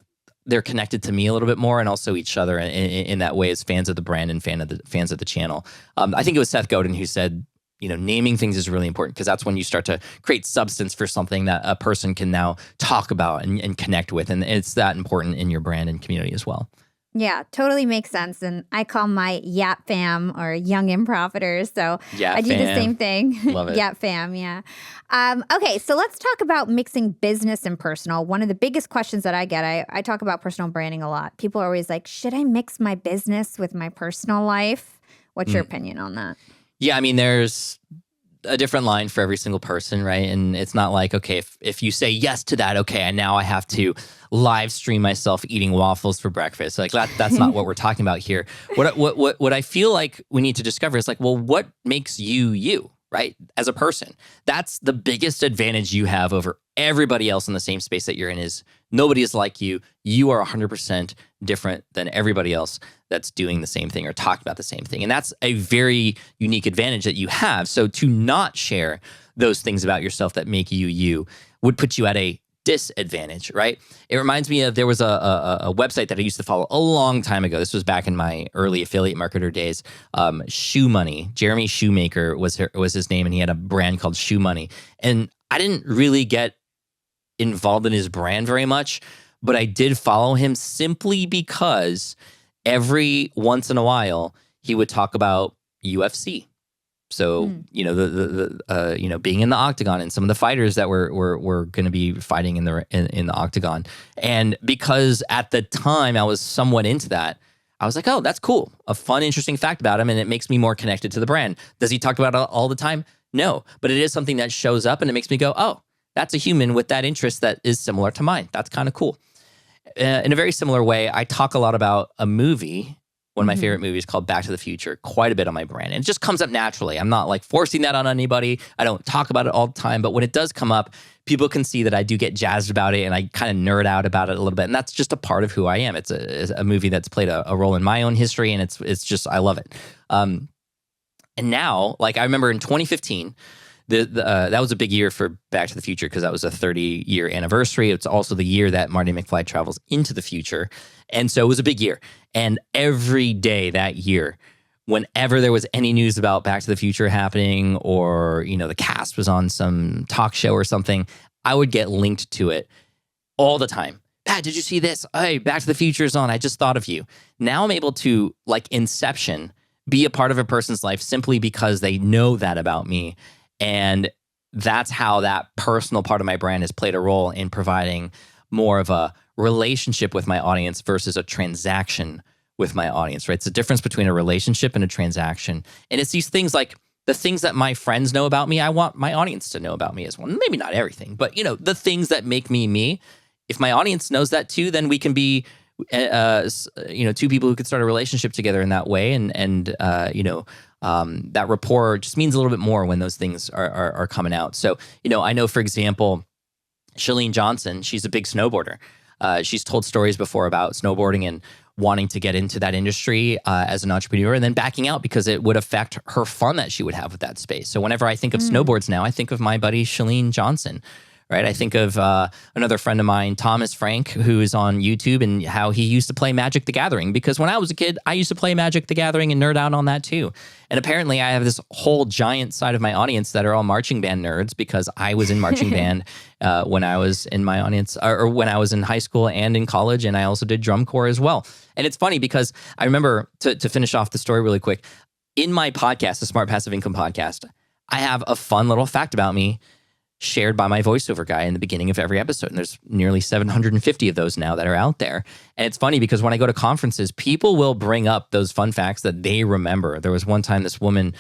they're connected to me a little bit more, and also each other in that way as fans of the brand and fans of the channel. I think it was Seth Godin who said, naming things is really important because that's when you start to create substance for something that a person can now talk about and connect with. And it's that important in your brand and community as well. Yeah, totally makes sense. And I call my Yap fam or young improfiters. So I do the same thing. Love it. Yap fam, yeah. Okay, so let's talk about mixing business and personal. One of the biggest questions that I get, I talk about personal branding a lot. People are always like, should I mix my business with my personal life? What's your opinion on that? Yeah, I mean, there's a different line for every single person, right? And it's not like, okay, if you say yes to that, okay, and now I have to live stream myself eating waffles for breakfast. Like that's not what we're talking about here. What I feel like we need to discover is like, well, what makes you you, right? As a person, that's the biggest advantage you have over everybody else in the same space that you're in is nobody is like you. You are 100% different than everybody else that's doing the same thing or talking about the same thing. And that's a very unique advantage that you have. So to not share those things about yourself that make you you would put you at a disadvantage, right? It reminds me of there was a website that I used to follow a long time ago. This was back in my early affiliate marketer days. Shoe Money. Jeremy Shoemaker was his name, and he had a brand called Shoe Money. And I didn't really get involved in his brand very much, but I did follow him simply because every once in a while he would talk about UFC. So, the being in the octagon and some of the fighters that were going to be fighting in the octagon. And because at the time I was somewhat into that, I was like, oh, that's cool. A fun, interesting fact about him. And it makes me more connected to the brand. Does he talk about it all the time? No, but it is something that shows up and it makes me go, oh, that's a human with that interest that is similar to mine. That's kind of cool. In a very similar way, I talk a lot about a movie. One of my favorite movies called Back to the Future, quite a bit on my brand. And it just comes up naturally. I'm not like forcing that on anybody. I don't talk about it all the time. But when it does come up, people can see that I do get jazzed about it and I kind of nerd out about it a little bit. And that's just a part of who I am. It's a movie that's played a role in my own history. And it's just, I love it. And now, like I remember in 2015, that was a big year for Back to the Future because that was a 30-year anniversary. It's also the year that Marty McFly travels into the future. And so it was a big year. And every day that year, whenever there was any news about Back to the Future happening or, the cast was on some talk show or something, I would get linked to it all the time. Pat, did you see this? Hey, Back to the Future is on. I just thought of you. Now I'm able to, like Inception, be a part of a person's life simply because they know that about me. And that's how that personal part of my brand has played a role in providing more of a relationship with my audience versus a transaction with my audience, right? It's the difference between a relationship and a transaction. And it's these things like the things that my friends know about me, I want my audience to know about me as well. Maybe not everything, but the things that make me me. If my audience knows that too, then we can be two people who could start a relationship together in that way. And that rapport just means a little bit more when those things are coming out. So, I know, for example, Chalene Johnson, she's a big snowboarder. She's told stories before about snowboarding and wanting to get into that industry as an entrepreneur and then backing out because it would affect her fun that she would have with that space. So whenever I think of snowboards now, I think of my buddy Chalene Johnson, right? I think of another friend of mine, Thomas Frank, who is on YouTube, and how he used to play Magic the Gathering. Because when I was a kid, I used to play Magic the Gathering and nerd out on that too. And apparently I have this whole giant side of my audience that are all marching band nerds, because I was in marching band when I was in my audience, or when I was in high school and in college. And I also did drum corps as well. And it's funny because I remember, to finish off the story really quick, in my podcast, the Smart Passive Income podcast, I have a fun little fact about me shared by my voiceover guy in the beginning of every episode. And there's nearly 750 of those now that are out there. And it's funny because when I go to conferences, people will bring up those fun facts that they remember. There was one time this woman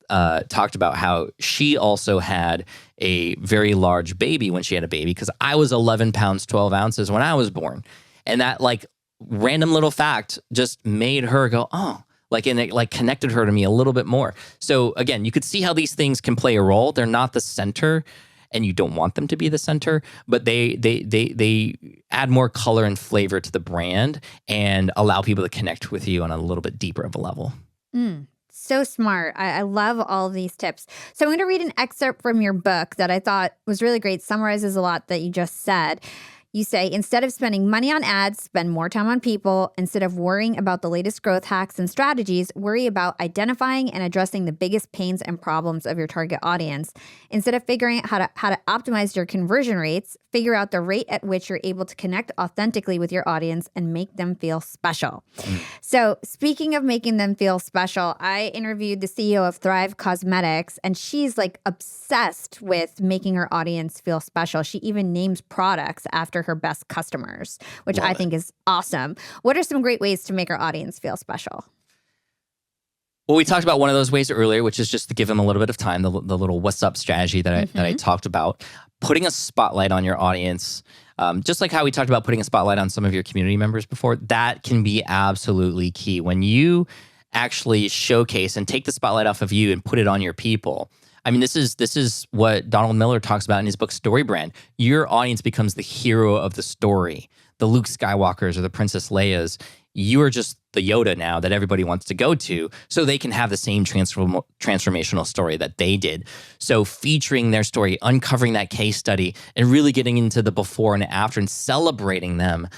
talked about how she also had a very large baby when she had a baby, because I was 11 pounds, 12 ounces when I was born. And that like random little fact just made her go, oh, and it like connected her to me a little bit more. So again, you could see how these things can play a role. They're not the center, and you don't want them to be the center, but they add more color and flavor to the brand and allow people to connect with you on a little bit deeper of a level. So smart. I love all of these tips. So I'm going to read an excerpt from your book that I thought was really great. Summarizes a lot that you just said. You say, instead of spending money on ads, spend more time on people. Instead of worrying about the latest growth hacks and strategies, worry about identifying and addressing the biggest pains and problems of your target audience. Instead of figuring out how to optimize your conversion rates, figure out the rate at which you're able to connect authentically with your audience and make them feel special. So speaking of making them feel special, I interviewed the CEO of Thrive Cosmetics, and she's like obsessed with making her audience feel special. She even names products after her best customers, which I think is awesome. What are some great ways to make our audience feel special? Well, we talked about one of those ways earlier, which is just to give them a little bit of time, the little what's up strategy that I talked about. Putting a spotlight on your audience, just like how we talked about putting a spotlight on some of your community members before, that can be absolutely key. When you actually showcase and take the spotlight off of you and put it on your people. I mean, this is what Donald Miller talks about in his book, Story Brand. Your audience becomes the hero of the story. The Luke Skywalkers or the Princess Leias. You are just the Yoda now that everybody wants to go to, so they can have the same transformational story that they did. So featuring their story, uncovering that case study, and really getting into the before and after and celebrating them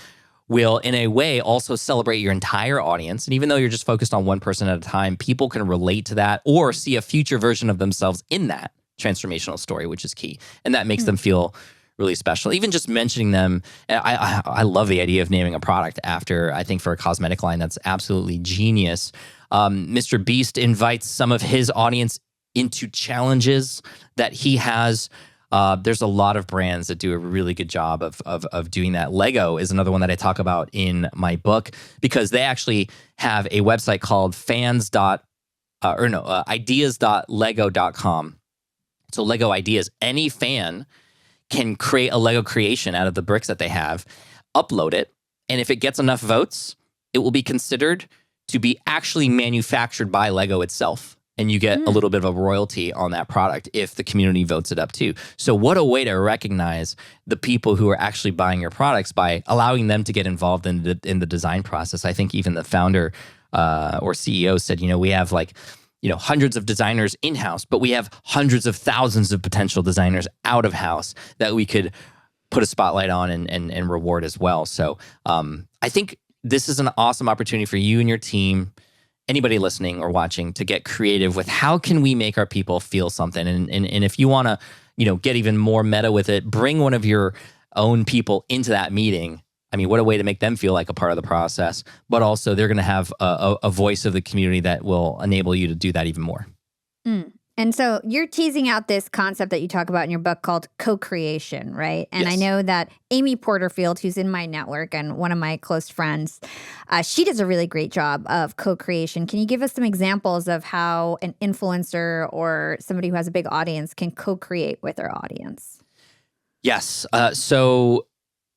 will, in a way, also celebrate your entire audience. And even though you're just focused on one person at a time, people can relate to that or see a future version of themselves in that transformational story, which is key. And that makes them feel really special. Even just mentioning them, I love the idea of naming a product after, I think for a cosmetic line, that's absolutely genius. Mr. Beast invites some of his audience into challenges that he has. There's a lot of brands that do a really good job of doing that. Lego is another one that I talk about in my book, because they actually have a website called ideas.lego.com. So Lego Ideas, any fan can create a Lego creation out of the bricks that they have, upload it, and if it gets enough votes, it will be considered to be actually manufactured by Lego itself. And you get a little bit of a royalty on that product if the community votes it up too. So what a way to recognize the people who are actually buying your products by allowing them to get involved in the design process. I think even the founder or CEO said, we have hundreds of designers in-house, but we have hundreds of thousands of potential designers out of house that we could put a spotlight on and reward as well. So I think this is an awesome opportunity for you and your team, anybody listening or watching, to get creative with how can we make our people feel something. And if you want to, get even more meta with it, bring one of your own people into that meeting. I mean, what a way to make them feel like a part of the process, but also they're going to have a voice of the community that will enable you to do that even more. And so you're teasing out this concept that you talk about in your book called co-creation, right? And Yes. I know that Amy Porterfield, who's in my network and one of my close friends, she does a really great job of co-creation. Can you give us some examples of how an influencer or somebody who has a big audience can co-create with their audience? Yes. So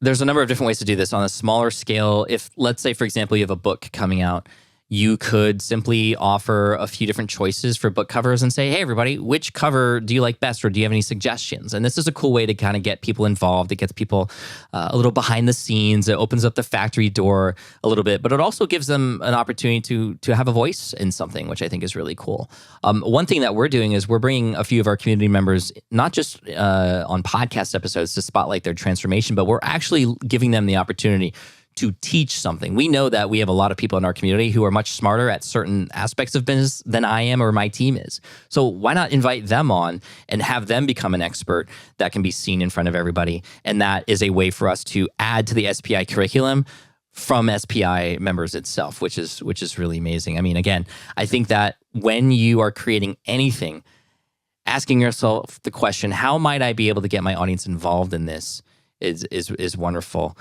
there's a number of different ways to do this on a smaller scale. If, let's say, for example, you have a book coming out, you could simply offer a few different choices for book covers and say, hey, everybody, which cover do you like best, or do you have any suggestions? And this is a cool way to kind of get people involved. It gets people a little behind the scenes. It opens up the factory door a little bit, but it also gives them an opportunity to have a voice in something, which I think is really cool. One thing that we're doing is we're bringing a few of our community members, not just on podcast episodes to spotlight their transformation, but we're actually giving them the opportunity to teach something. We know that we have a lot of people in our community who are much smarter at certain aspects of business than I am or my team is. So why not invite them on and have them become an expert that can be seen in front of everybody? And that is a way for us to add to the SPI curriculum from SPI members itself, which is really amazing. I mean, again, I think that when you are creating anything, asking yourself the question, how might I be able to get my audience involved in this is wonderful.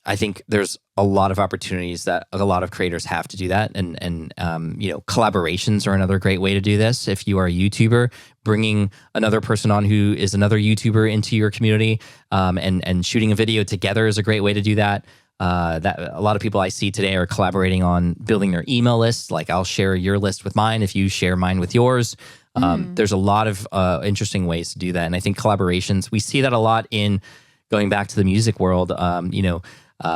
I think there's a lot of opportunities that a lot of creators have to do that. And collaborations are another great way to do this. If you are a YouTuber, bringing another person on who is another YouTuber into your community and shooting a video together is a great way to do that. That a lot of people I see today are collaborating on building their email lists. Like I'll share your list with mine if you share mine with yours. There's a lot of interesting ways to do that. And I think collaborations, we see that a lot in going back to the music world.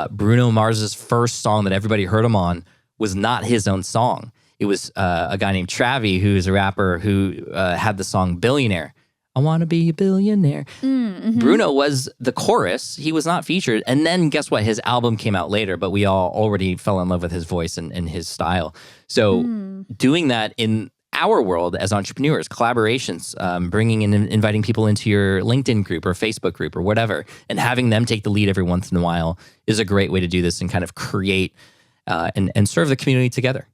Bruno Mars's first song that everybody heard him on was not his own song. It was a guy named Travi, who is a rapper who had the song Billionaire. I want to be a billionaire. Mm-hmm. Bruno was the chorus. He was not featured. And then guess what? His album came out later, but we all already fell in love with his voice and his style. So doing that in our world as entrepreneurs, collaborations, bringing in and inviting people into your LinkedIn group or Facebook group or whatever, and having them take the lead every once in a while is a great way to do this and kind of create and serve the community together.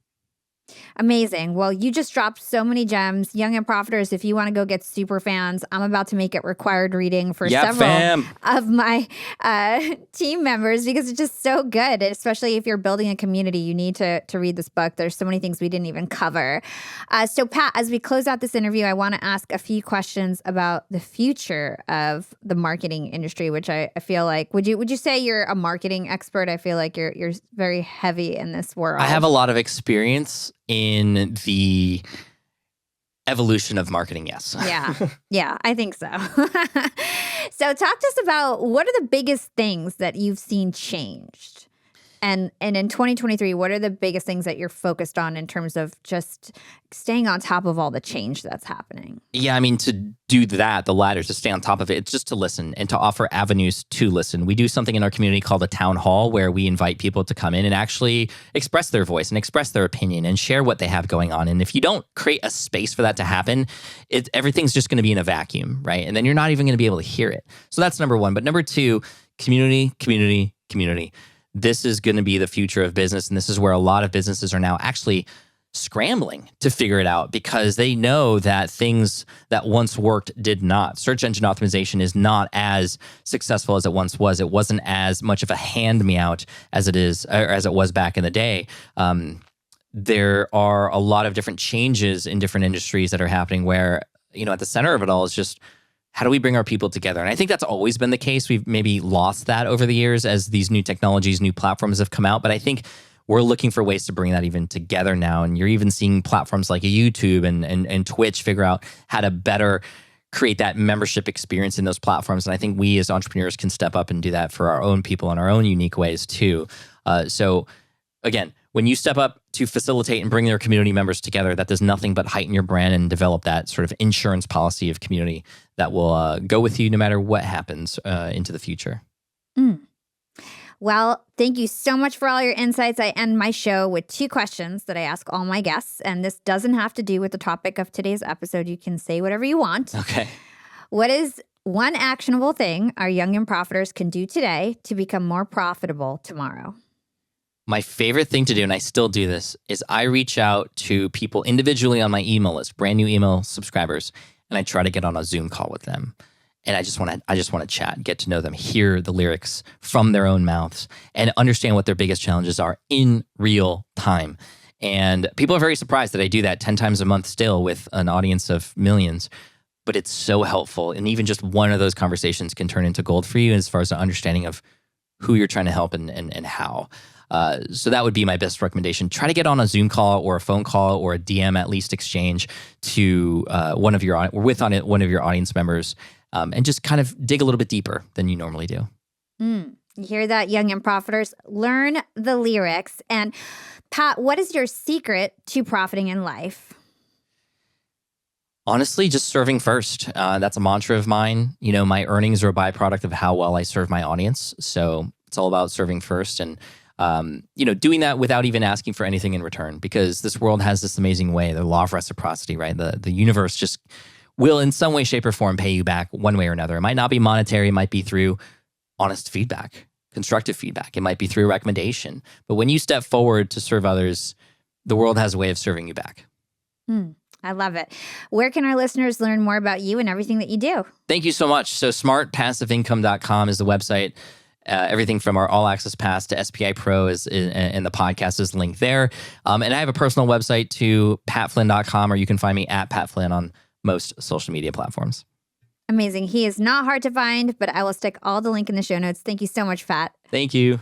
Amazing. Well, you just dropped so many gems. Young and Profiters, if you want to go get Superfans, I'm about to make it required reading for several of my team members because it's just so good. Especially if you're building a community, you need to read this book. There's so many things we didn't even cover. So Pat, as we close out this interview, I want to ask a few questions about the future of the marketing industry, which I feel like, would you say you're a marketing expert? I feel like you're very heavy in this world. I have a lot of experience in the evolution of marketing, yes. Yeah, I think so. So talk to us about what are the biggest things that you've seen changed? And in 2023, what are the biggest things that you're focused on in terms of just staying on top of all the change that's happening? Yeah, I mean, to do that, the latter, to stay on top of it, it's just to listen and to offer avenues to listen. We do something in our community called a town hall where we invite people to come in and actually express their voice and express their opinion and share what they have going on. And if you don't create a space for that to happen, everything's just going to be in a vacuum, right? And then you're not even going to be able to hear it. So that's number one. But number two, community. This is going to be the future of business. And this is where a lot of businesses are now actually scrambling to figure it out because they know that things that once worked did not. Search engine optimization is not as successful as it once was. It wasn't as much of a hand-me-out as it is, or as it was back in the day. There are a lot of different changes in different industries that are happening where, at the center of it all is just, how do we bring our people together? And I think that's always been the case. We've maybe lost that over the years as these new technologies, new platforms have come out. But I think we're looking for ways to bring that even together now. And you're even seeing platforms like YouTube and Twitch figure out how to better create that membership experience in those platforms. And I think we as entrepreneurs can step up and do that for our own people in our own unique ways too. So again, when you step up to facilitate and bring their community members together, that does nothing but heighten your brand and develop that sort of insurance policy of community that will go with you no matter what happens into the future. Well, thank you so much for all your insights. I end my show with 2 questions that I ask all my guests, and this doesn't have to do with the topic of today's episode. You can say whatever you want. Okay. What is one actionable thing our young and profiters can do today to become more profitable tomorrow? My favorite thing to do, and I still do this, is I reach out to people individually on my email list, brand new email subscribers, and I try to get on a Zoom call with them. And I just want to chat, get to know them, hear the lyrics from their own mouths, and understand what their biggest challenges are in real time. And people are very surprised that I do that 10 times a month still with an audience of millions. But it's so helpful. And even just one of those conversations can turn into gold for you as far as the understanding of who you're trying to help and how. So that would be my best recommendation. Try to get on a Zoom call or a phone call or a DM at least exchange to one of your audience members, and just kind of dig a little bit deeper than you normally do. You hear that, young and profiters? Learn the lyrics. And Pat, what is your secret to profiting in life? Honestly, just serving first. That's a mantra of mine. My earnings are a byproduct of how well I serve my audience. So it's all about serving first and, doing that without even asking for anything in return, because this world has this amazing way, the law of reciprocity, right? The universe just will in some way, shape, or form pay you back one way or another. It might not be monetary. It might be through honest feedback, constructive feedback. It might be through recommendation. But when you step forward to serve others, the world has a way of serving you back. I love it. Where can our listeners learn more about you and everything that you do? Thank you so much. So smartpassiveincome.com is the website. Everything from our All Access Pass to SPI Pro and the podcast is linked there. And I have a personal website too, patflynn.com, or you can find me at Pat Flynn on most social media platforms. Amazing. He is not hard to find, but I will stick all the link in the show notes. Thank you so much, Pat. Thank you.